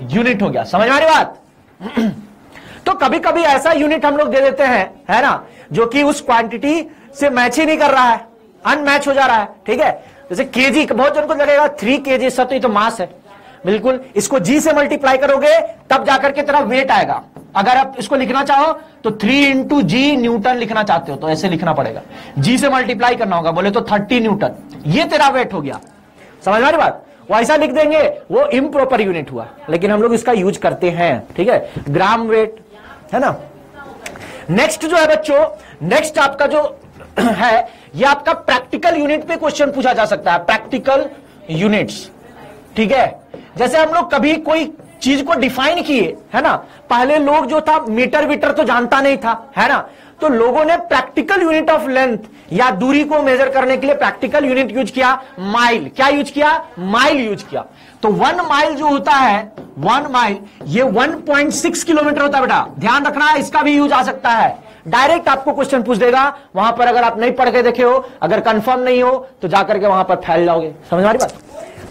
यूनिट हो गया। समझ में आ रही बात। तो कभी कभी ऐसा यूनिट हम लोग दे देते हैं, है ना, जो कि उस क्वांटिटी से मैच ही नहीं कर रहा है, अनमैच हो जा रहा है, ठीक है। जैसे केजी, बहुत जन को लगेगा 3 kg सर, तो ये तो मास है। बिल्कुल, इसको जी से मल्टीप्लाई करोगे तब जाकर के तेरा वेट आएगा। अगर आप इसको लिखना चाहो तो 3 × G न्यूटन लिखना चाहते हो तो ऐसे लिखना पड़ेगा, जी से मल्टीप्लाई करना होगा, बोले तो 30 न्यूटन, ये तेरा वेट हो गया। समझ में आ रही बात। वो ऐसा लिख देंगे, वो इम्प्रॉपर यूनिट हुआ, लेकिन हम लोग इसका यूज करते हैं, ठीक है, ग्राम वेट, है ना। नेक्स्ट जो है बच्चों, नेक्स्ट आपका जो है ये आपका प्रैक्टिकल यूनिट पे क्वेश्चन पूछा जा सकता है। प्रैक्टिकल यूनिट्स, ठीक है। जैसे हम लोग कभी कोई चीज को डिफाइन किए, है ना, पहले लोग जो था मीटर वीटर तो जानता नहीं था, है ना, तो लोगों ने प्रैक्टिकल यूनिट ऑफ लेंथ या दूरी को मेजर करने के लिए प्रैक्टिकल यूनिट यूज किया, माइल। क्या यूज किया? माइल यूज किया। तो 1 माइल जो होता है, 1 माइल, ये 1.6 किलोमीटर होता है बेटा। ध्यान रखना है, इसका भी यूज आ सकता है। डायरेक्ट आपको क्वेश्चन पूछ देगा वहां पर, अगर आप नहीं पढ़ के देखे हो, अगर कंफर्म नहीं हो तो जाकर के वहां पर फैल जाओगे। समझ में आ रही बात।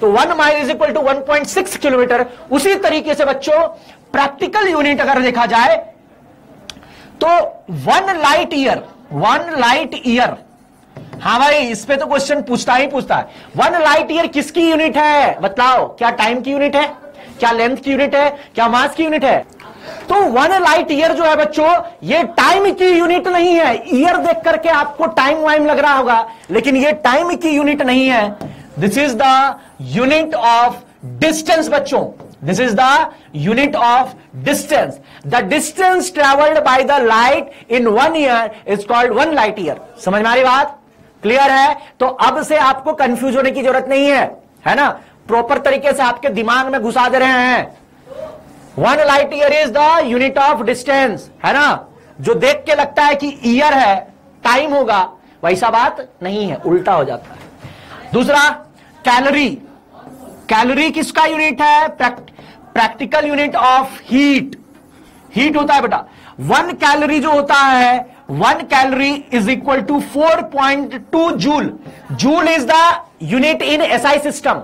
तो 1 mile is equal to 1.6 kilometre. उसी तरीके से बच्चों प्रैक्टिकल यूनिट अगर देखा जाए तो 1 लाइट ईयर, 1 लाइट ईयर, हाँ भाई इस पे तो क्वेश्चन पूछता ही पूछता है। 1 लाइट ईयर किसकी यूनिट है? बताओ, क्या टाइम की यूनिट है, क्या लेंथ की यूनिट है, क्या मास की यूनिट है? तो 1 लाइट ईयर जो है बच्चों, ये टाइम की यूनिट नहीं है। ईयर देख करके आपको टाइम वाइम लग रहा होगा, लेकिन ये टाइम की यूनिट नहीं है। This is the unit of distance बच्चों, this is the unit of distance. The distance travelled by the light in 1 year is called 1 light year. समझ में आ रही बात? क्लियर है? तो अब से आपको कंफ्यूज होने की जरूरत नहीं है ना? प्रॉपर तरीके से आपके दिमाग में घुसा दे रहे हैं। 1 light year is the unit of distance, है ना? जो देख के लगता है कि ईयर है, टाइम होगा, वैसा बात नहीं है, उल्टा हो जाता है। दूसरा, कैलोरी। कैलोरी किसका यूनिट है? Practical unit of heat. Heat होता है बेटा। 1 कैलोरी जो होता है, 1 calorie is equal to 4.2 joule. Joule is the unit in SI system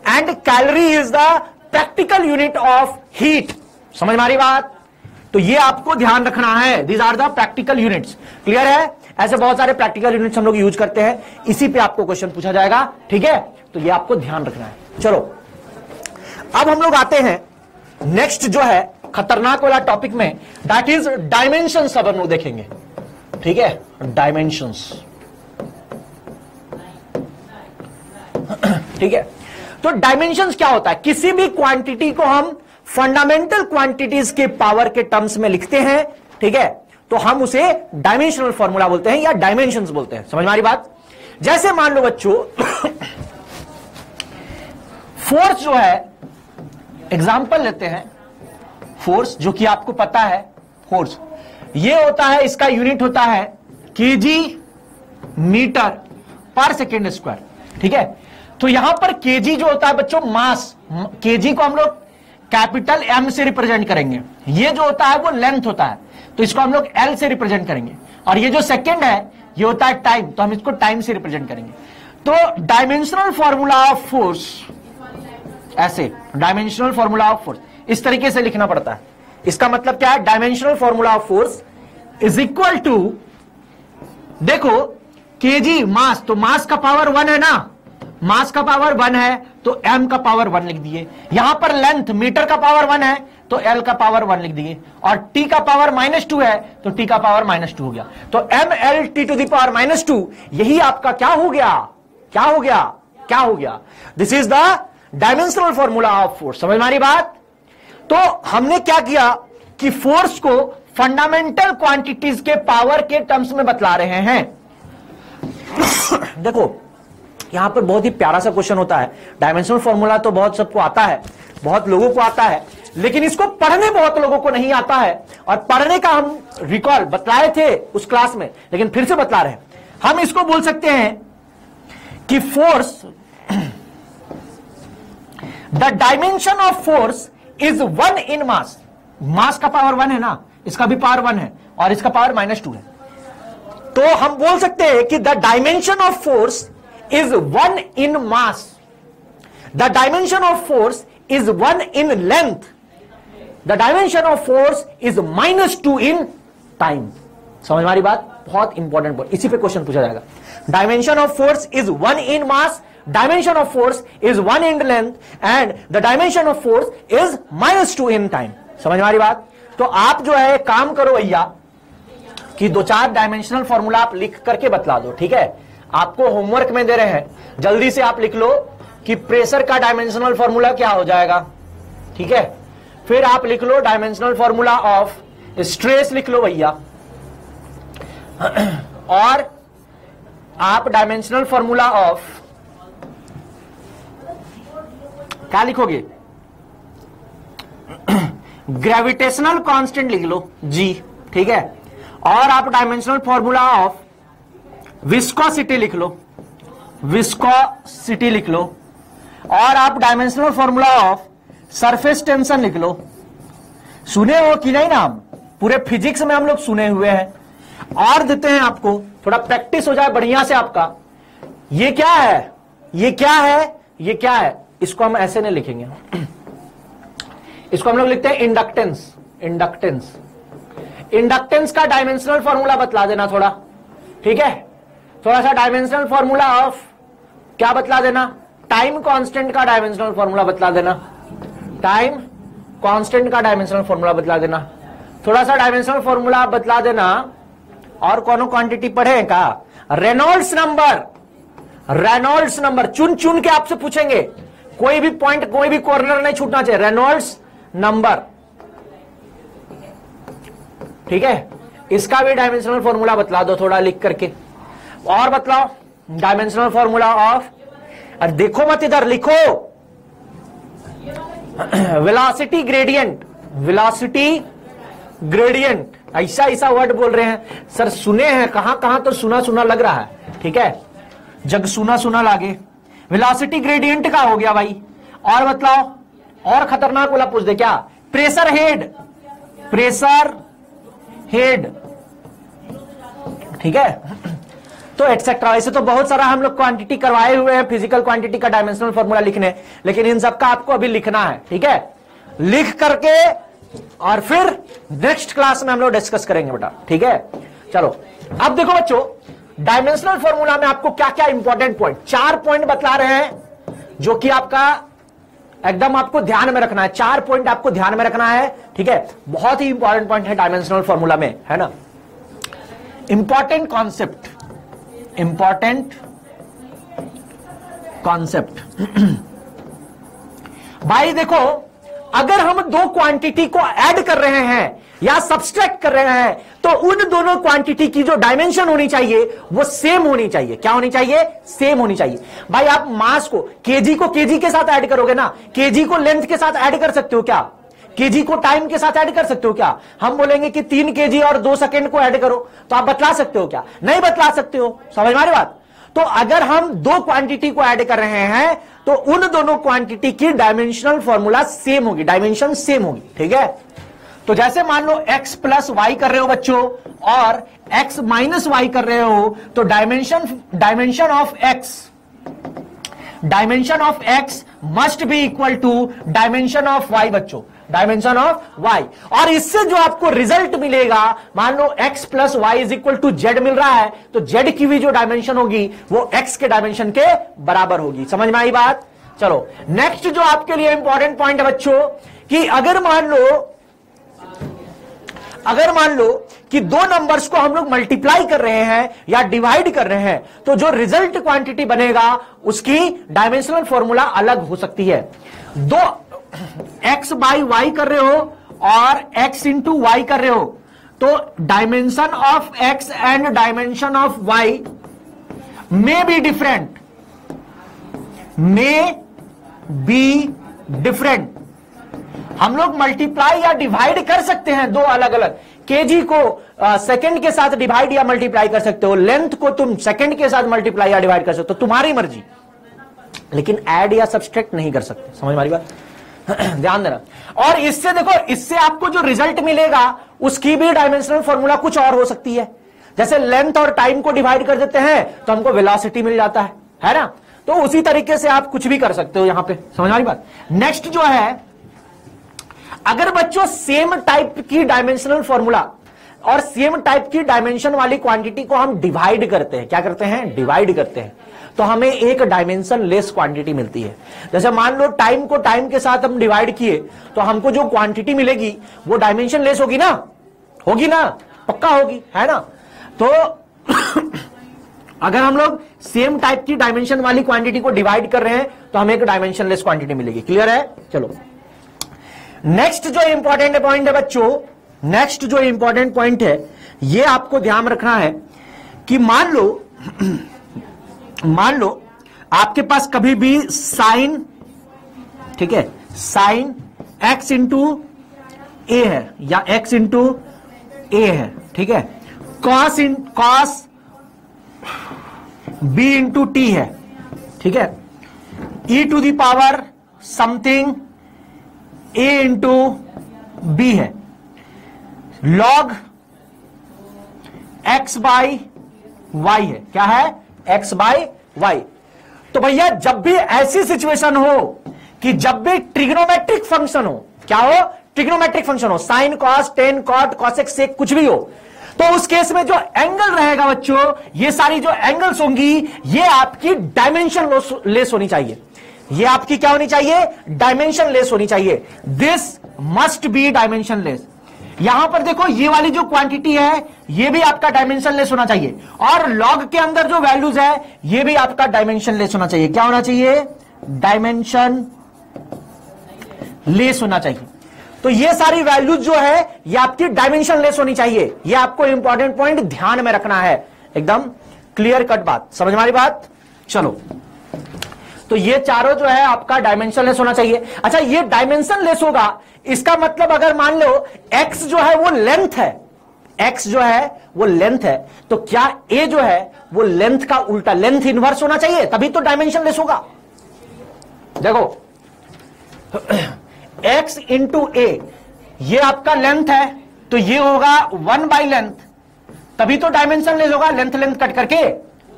and calorie is the practical unit of heat. समझ में आ रही बात? तो ये आपको ध्यान रखना है। These are the practical units. Clear है? ऐसे बहुत सारे प्रैक्टिकल यूनिट्स हम लोग यूज करते हैं, इसी पे आपको क्वेश्चन पूछा जाएगा। ठीक है? तो ये आपको ध्यान रखना है। चलो अब हम लोग आते हैं नेक्स्ट जो है खतरनाक वाला टॉपिक में, दैट इज डायमेंशंस। अब हम लोग देखेंगे। ठीक है? डायमेंशंस। ठीक है? तो डायमेंशंस क्या होता है? किसी भी क्वांटिटी को हम फंडामेंटल क्वांटिटीज के पावर के टर्म्स में लिखते हैं, ठीक है, तो हम उसे डायमेंशनल फॉर्मूला बोलते हैं या डायमेंशंस बोलते हैं। समझ में आ रही बात? जैसे मान लो बच्चों फोर्स जो है, एग्जांपल लेते हैं, फोर्स जो कि आपको पता है, फोर्स ये होता है, इसका यूनिट होता है KG metre per second square. ठीक है? तो यहां पर केजी जो होता है बच्चों, मास, केजी को हम लोग कैपिटल एम से रिप्रेजेंट करेंगे। ये जो होता है वो लेंथ होता है, तो इसको हम लोग एल से रिप्रेजेंट करेंगे। और ये जो सेकेंड है ये होता है टाइम, तो हम इसको टाइम से रिप्रेजेंट करेंगे। तो डायमेंशनल फॉर्मूला ऑफ फोर्स, ऐसे डायमेंशनल फॉर्मूला ऑफ फोर्स इस तरीके से लिखना पड़ता है। इसका मतलब क्या है? Dimensional formula of force is equal to, देखो केजी मास, तो मास का पावर 1 है ना, मास का पावर 1 है तो m का पावर 1 लिख दिए। यहां पर लेंथ मीटर का पावर 1 है तो l का पावर 1 लिख दिए, और t का पावर -2 है तो t का पावर -2 हो गया। तो mlt टू द पावर -2, यही आपका क्या हो गया? क्या हो गया? क्या हो गया? This is the dimensional formula of force. समझ में आ रही बात? तो हमने क्या किया कि फोर्स को फंडामेंटल क्वांटिटीज के पावर के टर्म्स में बतला रहे हैं। देखो यहां पर बहुत ही प्यारा सा क्वेश्चन होता है। डायमेंशनल फॉर्मूला तो बहुत सबको आता है, बहुत लोगों को आता है, लेकिन इसको पढ़ने बहुत लोगों को नहीं आता है। और पढ़ने का हम रिकॉल बतलाए थे उस क्लास में, लेकिन फिर से बतला रहे हैं। हम इसको बोल सकते हैं कि force, the dimension of force is 1 इन मास। मास का पावर 1 है ना, इसका भी पावर 1 है और इसका पावर -2 है। तो हम बोल सकते हैं कि the dimension of force is 1 in mass. The dimension of force is 1 in length. The dimension of force is -2 in time. समझ में आ रही बात? बहुत इंपॉर्टेंट पॉइंट, इसी पे क्वेश्चन पूछा जाएगा। Dimension of force is 1 in mass, dimension of force is 1 in length, and the dimension of force is -2 in time. समझ में आ रही बात? तो आप जो है काम करो भैया कि 2-4 डायमेंशनल फॉर्मूला आप लिख करके बतला दो। ठीक है? आपको होमवर्क में दे रहे हैं, जल्दी से आप लिख लो कि प्रेशर का डायमेंशनल फॉर्मूला क्या हो जाएगा। ठीक है? फिर आप लिख लो डायमेंशनल फॉर्मूला ऑफ स्ट्रेस, लिख लो भैया। और आप डायमेंशनल फॉर्मूला ऑफ क्या लिखोगे? ग्रेविटेशनल कांस्टेंट लिख लो जी। ठीक है? और आप डायमेंशनल फॉर्मूला ऑफ विस्कोसिटी लिख लो, विस्कोसिटी लिख लो। और आप dimensional formula of surface tension लिख लो। सुने हो कि नहीं नाम? पूरे फिजिक्स में हम लोग सुने हुए हैं। और देते हैं आपको, थोड़ा प्रैक्टिस हो जाए बढ़िया से आपका। ये क्या है? ये क्या है? ये क्या है? इसको हम ऐसे नहीं लिखेंगे, इसको हम लोग लिखते हैं इंडक्टेंस। इंडक्टेंस, इंडक्टेंस का डायमेंशनल फॉर्मूला बतला देना थोड़ा। ठीक है? थोड़ा सा डायमेंशनल फॉर्मूला ऑफ क्या बतला देना? टाइम कांस्टेंट का डायमेंशनल फॉर्मूला बतला देना। टाइम कांस्टेंट का डायमेंशनल फॉर्मूला बतला देना, थोड़ा सा डायमेंशनल फॉर्मूला बतला देना। और कौन क्वांटिटी पढ़े का? रेनॉल्ड्स नंबर, रेनॉल्ड्स नंबर चुन चुन के आपसे पूछेंगे, कोई भी पॉइंट, कोई भी कॉर्नर नहीं छूटना चाहिए। रेनॉल्ड्स नंबर, ठीक है, इसका भी डायमेंशनल फॉर्मूला बतला दो थोड़ा लिख करके। और बतलाओ डायमेंशनल फॉर्मूला ऑफ, अरे देखो मत इधर, लिखो वेलोसिटी ग्रेडियंट, वेलोसिटी ग्रेडियंट, ऐसा ऐसा वर्ड बोल रहे हैं सर, सुने हैं कहां कहां तो सुना सुना लग रहा है, ठीक है, जग सुना सुना लागे। वेलोसिटी ग्रेडियंट का हो गया भाई। और बतलाओ, और खतरनाक वाला पूछ दे क्या? प्रेशर हेड, प्रेशर हेड, ठीक है। तो एटसेट्रा, ऐसे तो बहुत सारा हम लोग क्वांटिटी करवाए हुए हैं फिजिकल क्वांटिटी का डायमेंशनल फॉर्मूला लिखने, लेकिन इन सबका आपको अभी लिखना है, ठीक है, लिख करके और फिर नेक्स्ट क्लास में हम लोग डिस्कस करेंगे बेटा, ठीक है। चलो अब देखो बच्चों, डायमेंशनल फॉर्मूला में आपको क्या क्या इंपॉर्टेंट पॉइंट, 4 पॉइंट बतला रहे हैं जो कि आपका एकदम आपको ध्यान में रखना है। 4 पॉइंट आपको ध्यान में रखना है, ठीक है, बहुत ही इंपॉर्टेंट पॉइंट है डायमेंशनल फॉर्मूला में, है ना। इंपॉर्टेंट कॉन्सेप्ट, इंपॉर्टेंट कॉन्सेप्ट भाई देखो, अगर हम दो क्वांटिटी को ऐड कर रहे हैं या सब्सट्रैक्ट कर रहे हैं तो उन दोनों क्वांटिटी की जो डायमेंशन होनी चाहिए वो सेम होनी चाहिए। क्या होनी चाहिए? सेम होनी चाहिए। भाई आप मास को केजी के साथ ऐड करोगे ना, केजी को लेंथ के साथ ऐड कर सकते हो क्या? केजी को टाइम के साथ ऐड कर सकते हो क्या? हम बोलेंगे कि 3 केजी और 2 सेकंड को ऐड करो, तो आप बतला सकते हो क्या? नहीं बतला सकते हो। समझ में आ रही बात? तो अगर हम दो क्वांटिटी को ऐड कर रहे हैं तो उन दोनों क्वांटिटी की डायमेंशनल फॉर्मूला सेम होगी, डायमेंशन सेम होगी, ठीक है। तो जैसे मान लो x प्लस वाई कर रहे हो बच्चों और x माइनस वाई कर रहे हो, तो dimension of x must be equal to dimension of y बच्चों, डायमेंशन ऑफ y। और इससे जो आपको रिजल्ट मिलेगा, मान लो x plus Y is equal to Z मिल रहा है, तो z की भी जो डायमेंशन होगी वो x के डायमेंशन के बराबर होगी। समझ में आई बात? चलो नेक्स्ट जो आपके लिए इंपॉर्टेंट पॉइंट है बच्चों, कि अगर मान लो कि दो नंबर्स को हम लोग मल्टीप्लाई कर रहे हैं या डिवाइड कर रहे हैं, तो जो रिजल्ट क्वांटिटी बनेगा उसकी डायमेंशनल फॉर्मूला अलग हो सकती है। दो x बाई वाई कर रहे हो और x इंटू वाई कर रहे हो, तो dimension of x and dimension of y may be different, may be different. हम लोग मल्टीप्लाई या डिवाइड कर सकते हैं दो अलग अलग, केजी को सेकंड के साथ डिवाइड या मल्टीप्लाई कर सकते हो, लेंथ को तुम सेकंड के साथ मल्टीप्लाई या डिवाइड कर सकते हो, तुम्हारी मर्जी, लेकिन ऐड या सब्सट्रैक्ट नहीं कर सकते। समझ मारी बात? ध्यान देना। और इससे देखो, इससे आपको जो रिजल्ट मिलेगा उसकी भी डायमेंशनल फॉर्मूला कुछ और हो सकती है। जैसे लेंथ और टाइम को डिवाइड कर देते हैं तो हमको वेलोसिटी मिल जाता है ना। तो उसी तरीके से आप कुछ भी कर सकते हो यहां पे। समझ मारी बात? नेक्स्ट जो है, अगर बच्चों सेम टाइप की डायमेंशनल फॉर्मूला और सेम टाइप की डायमेंशन वाली क्वांटिटी को हम डिवाइड करते हैं, क्या करते हैं? डिवाइड करते हैं, तो हमें एक डायमेंशन लेस क्वांटिटी मिलती है। जैसे मान लो टाइम को टाइम के साथ हम डिवाइड किए तो हमको जो क्वांटिटी मिलेगी वो डायमेंशन लेस होगी ना, होगी ना, पक्का होगी, है ना। तो अगर हम लोग सेम टाइप की डायमेंशन वाली क्वांटिटी को डिवाइड कर रहे हैं तो हमें एक डायमेंशन लेस क्वांटिटी मिलेगी। क्लियर है? चलो नेक्स्ट जो इंपॉर्टेंट पॉइंट है बच्चों, नेक्स्ट जो इंपॉर्टेंट पॉइंट है, ये आपको ध्यान रखना है कि मान लो आपके पास कभी भी साइन, ठीक है, साइन x इंटू ए है या x इंटू ए है, ठीक है, कॉस b इंटू टी है, ठीक है, e to the power something a into B है, लॉग x बाई वाई है, क्या है? x by Y. तो भैया जब भी ऐसी सिचुएशन हो कि जब भी ट्रिग्नोमेट्रिक फंक्शन हो, क्या हो? ट्रिग्नोमेट्रिक फंक्शन हो, sine cos tan cot cosec sec कुछ भी हो, तो उस केस में जो एंगल रहेगा बच्चों, ये सारी जो एंगल्स होंगी ये आपकी डायमेंशन लेस होनी चाहिए। ये आपकी क्या होनी चाहिए? डायमेंशन लेस होनी चाहिए। This must be dimensionless. यहां पर देखो ये वाली जो क्वांटिटी है ये भी आपका डायमेंशनलेस होना चाहिए, और लॉग के अंदर जो वैल्यूज है ये भी आपका डायमेंशनलेस होना चाहिए। क्या होना चाहिए? डायमेंशन लेस होना चाहिए। तो ये सारी वैल्यूज जो है ये आपकी डायमेंशनलेस होनी चाहिए। ये आपको इंपॉर्टेंट पॉइंट ध्यान में रखना है, एकदम क्लियर कट बात, समझ में आ रही बात? चलो, तो ये चारों जो है आपका डायमेंशनलेस होना चाहिए। अच्छा, ये डायमेंशनलेस होगा, इसका मतलब अगर मान लो x जो है वो लेंथ है, x जो है वो लेंथ है, तो क्या a जो है वो लेंथ का उल्टा, लेंथ इनवर्स होना चाहिए, तभी तो डायमेंशनलेस होगा। देखो x इंटू a, ये आपका लेंथ है, तो ये होगा 1 बाई लेंथ, तभी तो डायमेंशनलेस होगा, लेंथ लेंथ कट करके।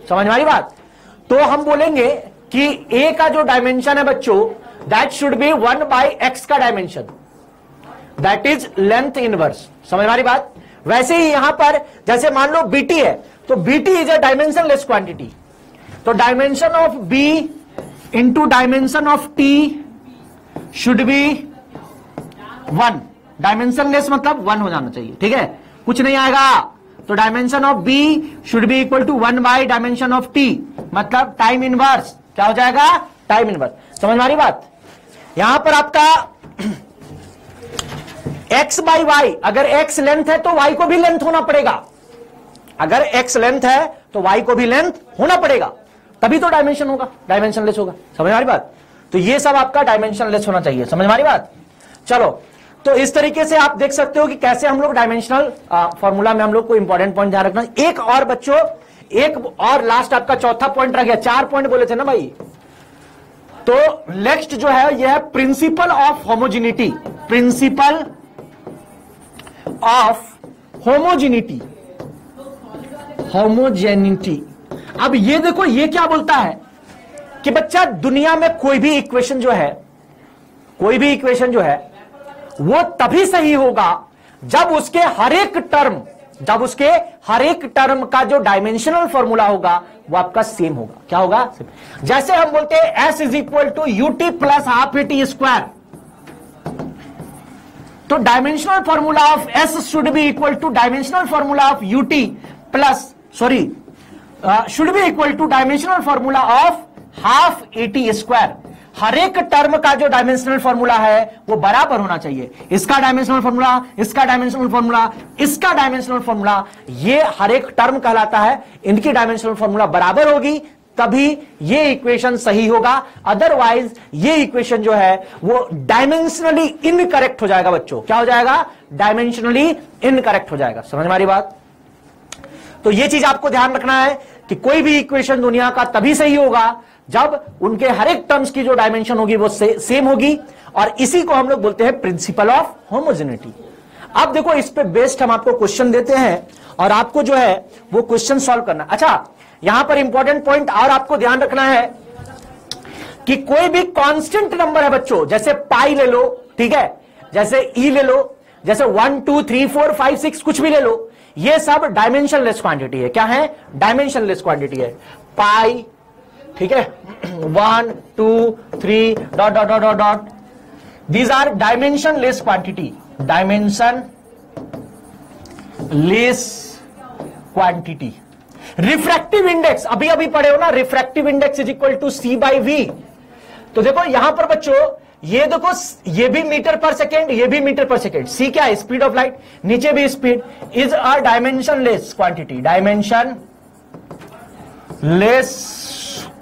समझ में आ रही बात? तो हम बोलेंगे कि a का जो डायमेंशन है बच्चों, that should be 1 by x का dimension, that is length inverse. समझ में आ रही बात? वैसे ही यहां पर जैसे मान लो bt है, तो bt is a dimensionless quantity, तो dimension of b into dimension of t should be 1। Dimensionless मतलब 1 हो जाना चाहिए, ठीक है, कुछ नहीं आएगा। तो dimension of b should be equal to 1 by dimension of t, मतलब टाइम इनवर्स। क्या हो जाएगा? Time inverse. समझ में आ रही बात? यहां पर आपका x बाई वाई, अगर x लेंथ है तो y को भी लेंथ होना पड़ेगा, अगर x लेंथ है तो y को भी लेंथ होना पड़ेगा, तभी तो डायमेंशन होगा, डायमेंशनलेस होगा। समझ में आ रही बात? तो ये सब आपका डायमेंशनलेस होना चाहिए। समझ में आ रही बात? चलो, तो इस तरीके से आप देख सकते हो कि कैसे हम लोग डायमेंशनल फॉर्मूला में हम लोग को इंपॉर्टेंट पॉइंट ध्यान रखना। एक और बच्चों, एक और लास्ट आपका चौथा पॉइंट रह गया, 4 पॉइंट बोले थे ना भाई। तो नेक्स्ट जो है यह है principle of homogeneity, principle of homogeneity, homogeneity. अब ये देखो, ये क्या बोलता है कि बच्चा दुनिया में कोई भी इक्वेशन जो है, कोई भी इक्वेशन जो है वो तभी सही होगा जब उसके हर एक टर्म, जब उसके हर एक टर्म का जो डायमेंशनल फॉर्मूला होगा वो आपका सेम होगा। क्या होगा? जैसे हम बोलते हैं s is equal to UT plus half AT square, तो dimensional formula of s should be equal to dimensional formula of UT plus, sorry, should be equal to dimensional formula of half AT square. हर एक term का जो dimensional formula है वो बराबर होना चाहिए। इसका डायमेंशनल फॉर्मूला, इसका डायमेंशनल फॉर्मूला, इसका डायमेंशनल फॉर्मूला, ये हर एक टर्म कहलाता है। इनकी डायमेंशनल फॉर्मूला बराबर होगी तभी ये इक्वेशन सही होगा, अदरवाइज ये इक्वेशन जो है वो डायमेंशनली इनकरेक्ट हो जाएगा बच्चों। क्या हो जाएगा? डायमेंशनली इनकरेक्ट हो जाएगा। समझ में आ रही बात? तो ये चीज आपको ध्यान रखना है कि कोई भी इक्वेशन दुनिया का तभी सही होगा जब उनके हर एक टर्म्स की जो डायमेंशन होगी वो सेम होगी, और इसी को हम लोग बोलते हैं प्रिंसिपल ऑफ होमोजेनिटी। अब देखो, इस पे बेस्ड हम आपको क्वेश्चन देते हैं और आपको जो है वो क्वेश्चन सॉल्व करना। अच्छा, यहां पर इंपॉर्टेंट पॉइंट और आपको ध्यान रखना है कि कोई भी कांस्टेंट नंबर है बच्चों, जैसे पाई ले लो, ठीक है, जैसे ई ले लो, जैसे 1 2 3 4 5 6 कुछ भी ले लो, ये सब डायमेंशनलेस क्वांटिटी है। क्या है? डायमेंशनलेस क्वांटिटी है। पाई, ठीक है, 1 2 3 dot dot dot dot dot, these are dimensionless quantity, dimensionless quantity. Refractive index अभी अभी पढ़े हो ना, refractive index is equal to C by V. तो देखो यहां पर बच्चों, ये देखो, ये भी मीटर पर सेकेंड, ये भी मीटर पर सेकेंड। सी क्या है? स्पीड ऑफ लाइट, नीचे भी speed, is a dimensionless quantity, dimension less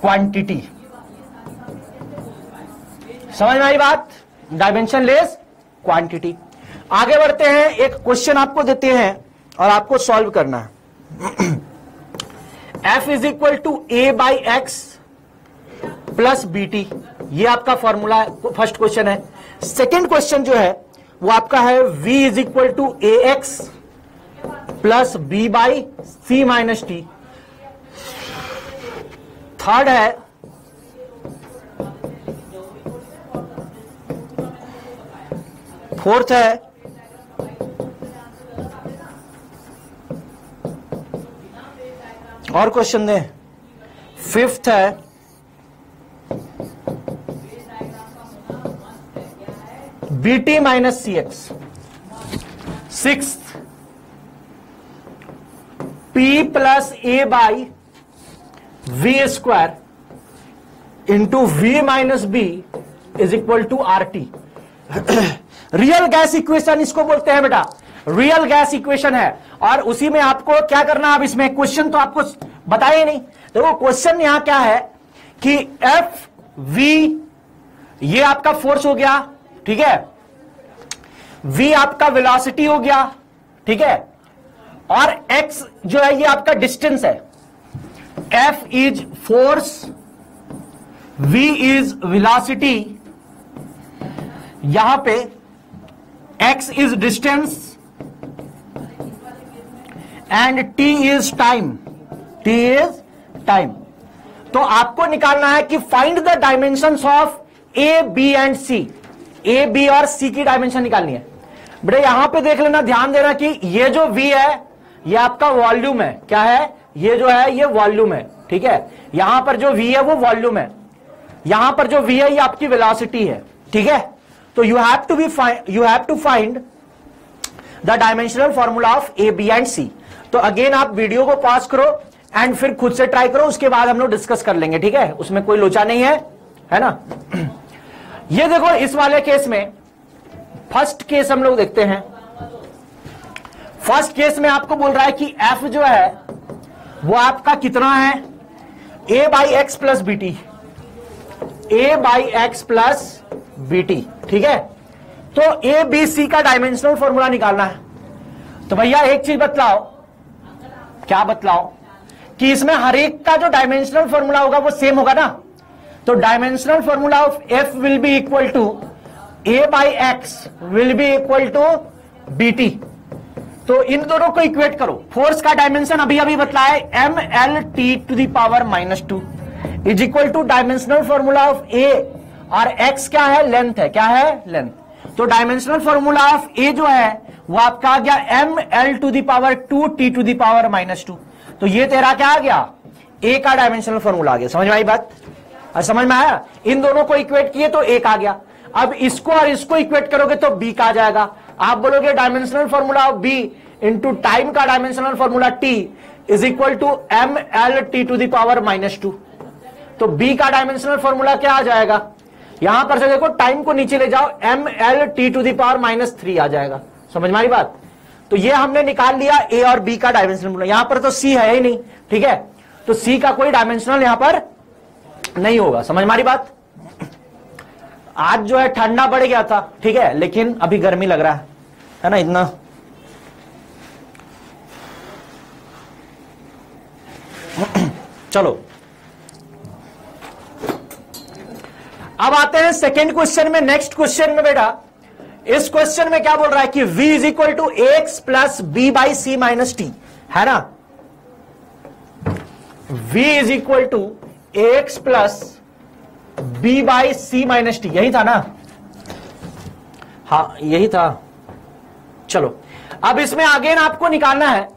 quantity. समझ में आई बात? Dimension less quantity. आगे बढ़ते हैं, एक क्वेश्चन आपको देते हैं और आपको सॉल्व करना है। F is equal to A by X plus B T, ये आपका फॉर्मूला फर्स्ट क्वेश्चन है। सेकेंड क्वेश्चन जो है वो आपका है V is equal to A X plus B by C minus T. Third है फोर्थ है और क्वेश्चन दें, फिफ्थ है BT minus C X. Six, P plus A by V square into V minus B is equal to R T. Real gas equation इसको बोलते हैं बेटा, real gas equation है। और उसी में आपको क्या करना है, अब इसमें क्वेश्चन तो आपको बताया नहीं। देखो क्वेश्चन यहां क्या है कि एफ वी ये आपका फोर्स हो गया, ठीक है, v आपका वेलोसिटी हो गया, ठीक है, और x जो है ये आपका डिस्टेंस है। f is force, v is velocity, यहां पे x is distance and t is time, t is time. तो आपको निकालना है कि find the dimensions of A B and C. A B और सी की डायमेंशन निकालनी है बेटे। यहां पे देख लेना, ध्यान देना कि ये जो v है ये आपका वॉल्यूम है। क्या है ये जो है, ये वॉल्यूम है, ठीक है। यहां पर जो v है वो वॉल्यूम है, यहां पर जो v है ये आपकी वेलोसिटी है, ठीक है। तो you have to find the dimensional formula of A B and C. तो अगेन आप वीडियो को पॉज करो एंड फिर खुद से ट्राई करो, उसके बाद हम लोग डिस्कस कर लेंगे, ठीक है। उसमें कोई लोचा नहीं है ना। ये देखो इस वाले केस में फर्स्ट केस हम लोग देखते हैं। फर्स्ट केस में आपको बोल रहा है कि f जो है वो आपका कितना है, a by X plus B T, A by X plus B T, ठीक है। तो ए बी सी का डायमेंशनल फॉर्मूला निकालना है। तो भैया एक चीज बतलाओ, क्या बतलाओ कि इसमें हर एक का जो डायमेंशनल फॉर्मूला होगा वो सेम होगा ना। तो dimensional formula of F will be equal to A by X will be equal to B T. तो इन दोनों को इक्वेट करो। फोर्स का डायमेंशन अभी अभी बतलाया M L T to the power -2 is equal to dimensional formula of A, और एक्स क्या है, लेंथ है। क्या है, लेंथ। तो डायमेंशनल फॉर्मूला ऑफ ए जो है वो आपका आ गया M L to the power 2 T to the power -2। तो ये तेरा क्या आ गया, ए का डायमेंशनल फॉर्मूला आ गया। समझ में आई बात, और समझ में आया। इन दोनों को इक्वेट किए तो एक आ गया। अब इसको और इसको इक्वेट करोगे तो बी का आ जाएगा। आप बोलोगे dimensional formula of B into time का dimensional formula T is equal to M L T to the power -2। तो बी का डायमेंशनल फॉर्मूला क्या आ जाएगा, यहां पर से देखो टाइम को नीचे ले जाओ, M L T to the power -3 आ जाएगा। समझ में आई बात। तो ये हमने निकाल लिया ए और बी का डायमेंशनल फॉर्मूला। यहां पर तो सी है ही नहीं, ठीक है। तो सी का कोई डायमेंशनल यहां पर नहीं होगा। समझ मारी बात। आज जो है ठंडा बढ़ गया था, ठीक है, लेकिन अभी गर्मी लग रहा है ना इतना। चलो अब आते हैं सेकेंड क्वेश्चन में। नेक्स्ट क्वेश्चन में बेटा, इस क्वेश्चन में क्या बोल रहा है कि v is equal to X plus B by C minus T, है ना। v is equal to X plus B by C minus T, यही था ना, हाँ यही था। चलो अब इसमें आगे ना आपको निकालना है,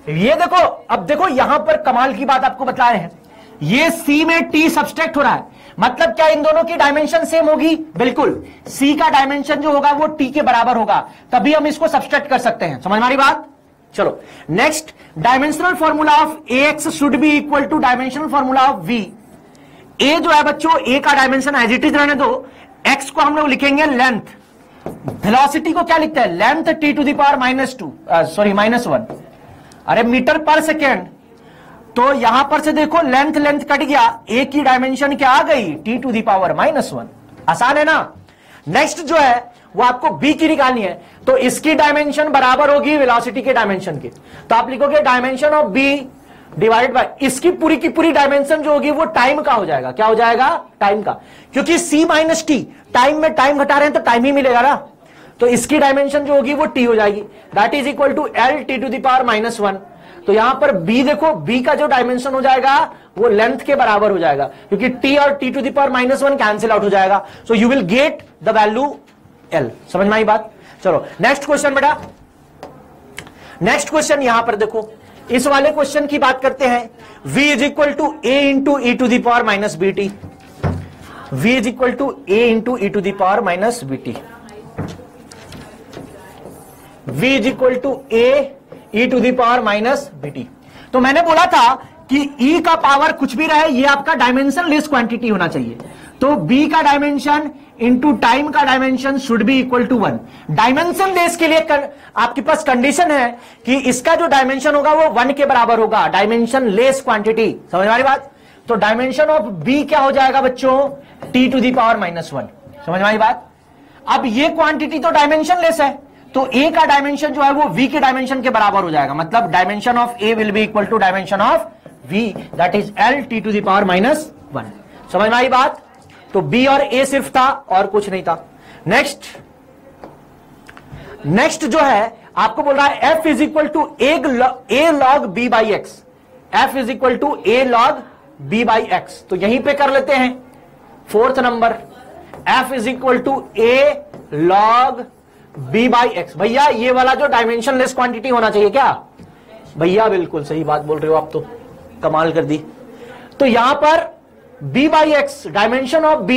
ये देखो। अब देखो यहां पर कमाल की बात आपको बता रहे हैं, ये c में t सब्सट्रैक्ट हो रहा है, मतलब क्या इन दोनों की डायमेंशन सेम होगी, बिल्कुल। c का डायमेंशन जो होगा वो t के बराबर होगा, तभी हम इसको सब्सट्रैक्ट कर सकते हैं। समझ हमारी बात। चलो next, dimensional formula of ax should be equal to dimensional formula of v। a जो है बच्चों, a का डायमेंशन एज इट इज रहने दो, x को हम लोग लिखेंगे लेंथ, वेलोसिटी को क्या लिखते हैं, length t to the power -1, अरे मीटर पर सेकेंड। तो यहां पर से देखो लेंथ कट गया, a की डायमेंशन क्या आ गई, t टू द पावर -1। आसान है ना। नेक्स्ट जो है वो आपको b की निकालनी है, तो इसकी डायमेंशन बराबर होगी वेलोसिटी के डायमेंशन के। तो आप लिखोगे dimension of b divided bye इसकी पूरी की पूरी डायमेंशन जो होगी वो टाइम का हो जाएगा। क्या हो जाएगा, टाइम का, क्योंकि c माइनस टी, टाइम में टाइम घटा रहे हैं तो टाइम ही मिलेगा ना। तो इसकी डायमेंशन जो होगी वो t हो जाएगी, that is equal to L T to the power -1। तो यहां पर b देखो, b का जो डायमेंशन हो जाएगा वो लेंथ के बराबर हो जाएगा, क्योंकि t और t to the power -1 cancel out हो जाएगा। So you will get the value l। समझ में आई बात। चलो नेक्स्ट क्वेश्चन बेटा, नेक्स्ट क्वेश्चन यहां पर देखो, इस वाले क्वेश्चन की बात करते हैं। v is equal to a into E to the power -bt, v is equal to a into E to the power -bt। v is equal to A E to the power minus BT. तो मैंने बोला था कि e का power कुछ भी रहे, ये आपका डायमेंशन लेस क्वांटिटी होना चाहिए। तो b का डायमेंशन इंटू टाइम का dimension should be equal to 1। Dimensionless के लिए आपके पास कंडीशन है कि इसका जो डायमेंशन होगा वो 1 के बराबर होगा, डायमेंशन लेस क्वांटिटी। समझ में आ रही बात? तो डायमेंशन ऑफ b क्या हो जाएगा बच्चों? t to the power minus 1। समझ में आ रही बात? अब ये क्वांटिटी तो डायमेंशन लेस है, तो a का डायमेंशन जो है वो v के डायमेंशन के बराबर हो जाएगा। मतलब dimension of a will be equal to dimension of v, that is l t to the power minus 1। समझ में आई बात? तो b और a सिर्फ था और कुछ नहीं था। नेक्स्ट जो है आपको बोल रहा है f is equal to a log b by X. f is equal to a log b by X. तो यहीं पे कर लेते हैं fourth number, f is equal to a log b by X. भैया ये वाला जो डायमेंशन लेस क्वांटिटी होना चाहिए क्या? भैया बिल्कुल सही बात बोल रहे हो आप, तो कमाल कर दी। तो यहां पर b by X, dimension of b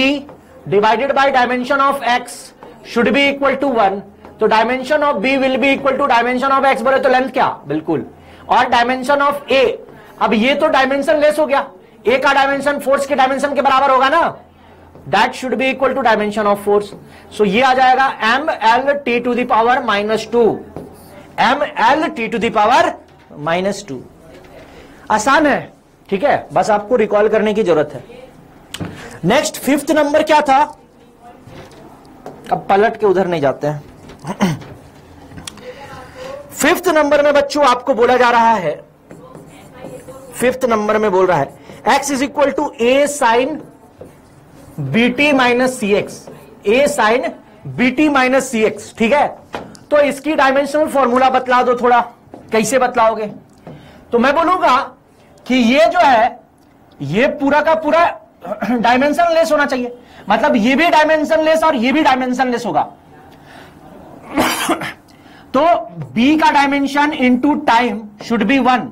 divided by dimension of x should be equal to 1। तो dimension of b will be equal to dimension of x, बोले तो लेंथ क्या? बिल्कुल। और डायमेंशन ऑफ a, अब ये तो डायमेंशन लेस हो गया, a का डायमेंशन फोर्स के डायमेंशन के बराबर होगा ना, that should be equal to dimension of force. So ये आ जाएगा ml t to the power minus 2, ml t to the power minus 2। आसान है, ठीक है, बस आपको रिकॉल करने की जरूरत है। नेक्स्ट फिफ्थ नंबर क्या था? अब पलट के उधर नहीं जाते हैं। फिफ्थ नंबर में बच्चों आपको बोला जा रहा है, फिफ्थ नंबर में बोल रहा है x is equal to a sine bt minus C X, a sine bt minus C X. ठीक है, तो इसकी डायमेंशनल फॉर्मूला बतला दो थोड़ा, कैसे बतलाओगे? तो मैं बोलूंगा कि ये जो है ये पूरा का पूरा डायमेंशन लेस होना चाहिए, मतलब ये भी डायमेंशन लेस और ये भी डायमेंशन लेस होगा। तो b का dimension into time should be 1,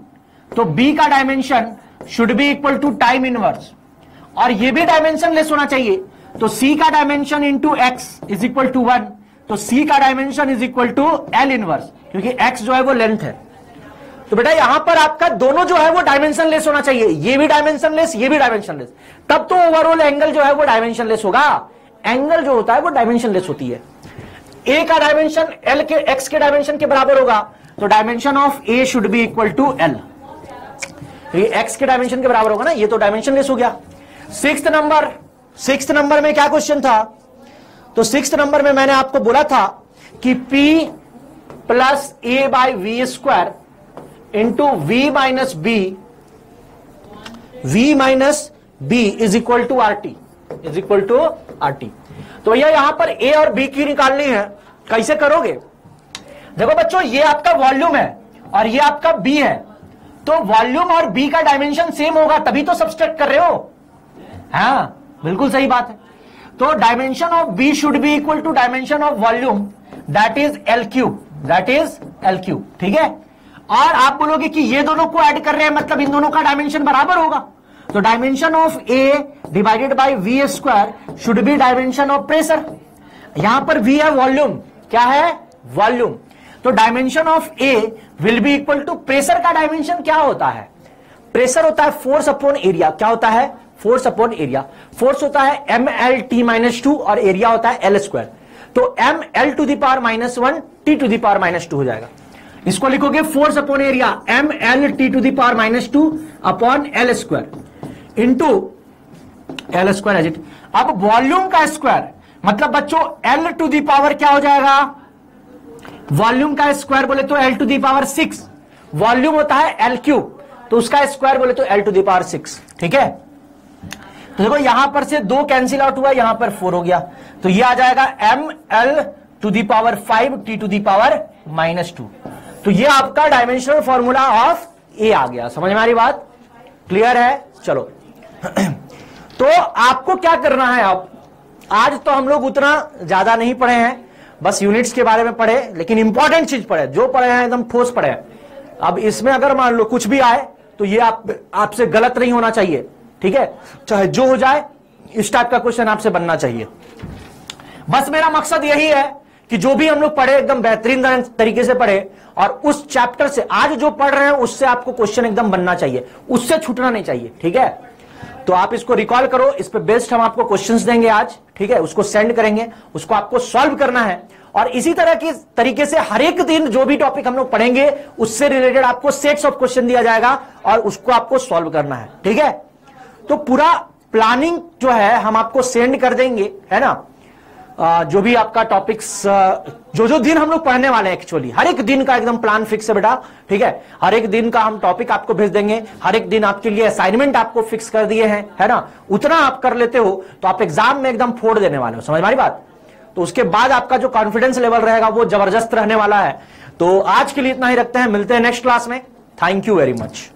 तो b का dimension should be equal to time inverse, और ये भी डायमेंशन लेस होना चाहिए। तो c का dimension into x is equal to 1, तो c का dimension is equal to l inverse, क्योंकि x जो है वो लेंथ है। तो बेटा यहां पर आपका दोनों जो है वो डायमेंशन लेस होना चाहिए, ये भी डायमेंशन लेस, ये भी डायमेंशन लेस, तब तो ओवरऑल एंगल जो है वो डायमेंशन लेस होगा। एंगल जो होता है वो डायमेंशन लेस होती है। a का डायमेंशन l के x के डायमेंशन के बराबर होगा, तो dimension of a should be equal to l, ये x के डायमेंशन के बराबर होगा ना, ये तो डायमेंशन लेस हो गया। सिक्स्थ नंबर में क्या क्वेश्चन था? तो सिक्स्थ नंबर में मैंने आपको बोला था कि p plus a by V square into v minus b is equal to R T, is equal to R T. तो भैया यहां पर a और b की निकालनी है, कैसे करोगे? देखो बच्चों, ये आपका वॉल्यूम है और ये आपका b है, तो वॉल्यूम और b का डायमेंशन सेम होगा तभी तो सब्सट्रैक्ट कर रहे हो। हाँ बिल्कुल सही बात है। तो dimension of b should be equal to dimension of volume, that is l cube, that is l cube. ठीक है, और आप बोलोगे कि ये दोनों को ऐड कर रहे हैं मतलब इन दोनों का डायमेंशन बराबर होगा, तो dimension of a divided by v square should be dimension of pressure. यहां पर v है वॉल्यूम, क्या है? वॉल्यूम। तो dimension of a will be equal to pressure का डायमेंशन क्या होता है? प्रेशर होता है फोर्स अपॉन एरिया। क्या होता है? Force upon area. फोर्स होता है mlt माइनस 2 और एरिया होता है l स्क्वायर। तो ml to the power minus 1 t to the power minus 2 हो जाएगा। इसको लिखोगे force upon area mlt to the power minus 2 upon l square into l square as it. अब volume का स्क्वायर मतलब बच्चों l टू द पावर क्या हो जाएगा? वॉल्यूम का स्क्वायर बोले तो l to the power 6, volume होता है l क्यूब, तो उसका स्क्वायर बोले तो l टू द पावर 6। ठीक है, तो देखो यहां पर से 2 कैंसिल आउट हुआ, यहां पर 4 हो गया, तो ये आ जाएगा ml to the power 5 t to the power minus 2। तो ये आपका डायमेंशनल फॉर्मूला ऑफ ए आ गया। समझ में आ रही बात? क्लियर है? चलो तो आपको क्या करना है? अब आज तो हम लोग उतना ज्यादा नहीं पढ़े हैं, बस यूनिट्स के बारे में पढ़े, लेकिन इंपॉर्टेंट चीज पढ़े, जो पढ़े हैं एकदम ठोस पढ़े हैं। अब इसमें अगर मान लो कुछ भी आए तो ये आपसे गलत नहीं होना चाहिए। ठीक है, चाहे जो हो जाए इस टाइप का क्वेश्चन आपसे बनना चाहिए। बस मेरा मकसद यही है कि जो भी हम लोग पढ़े एकदम बेहतरीन तरीके से पढ़े, और उस चैप्टर से आज जो पढ़ रहे हैं उससे आपको क्वेश्चन एकदम बनना चाहिए, उससे छूटना नहीं चाहिए, ठीक है। तो आप इसको रिकॉल करो, इस पे बेस्ड हम आपको क्वेश्चंस देंगे आज, ठीक है, उसको सेंड करेंगे, उसको आपको सॉल्व करना है। और इसी तरह की तरीके से हर एक दिन जो भी टॉपिक हम लोग पढ़ेंगे उससे रिलेटेड आपको सेट्स ऑफ क्वेश्चन दिया जाएगा और उसको आपको सॉल्व करना है, ठीक है। तो पूरा प्लानिंग जो है हम आपको सेंड कर देंगे, है ना। जो भी आपका टॉपिक्स जो दिन हम लोग पढ़ने वाले हैं, एक्चुअली हर एक दिन का एकदम प्लान फिक्स है बेटा, ठीक है। हर एक दिन का हम टॉपिक आपको भेज देंगे, हर एक दिन आपके लिए असाइनमेंट आपको फिक्स कर दिए हैं, है ना। उतना आप कर लेते हो तो आप एग्जाम में एकदम फोड़ देने वाले हो, समझ हमारी बात। तो उसके बाद आपका जो कॉन्फिडेंस लेवल रहेगा वो जबरदस्त रहने वाला है। तो आज के लिए इतना ही रखते हैं, मिलते हैं नेक्स्ट क्लास में। Thank you very much.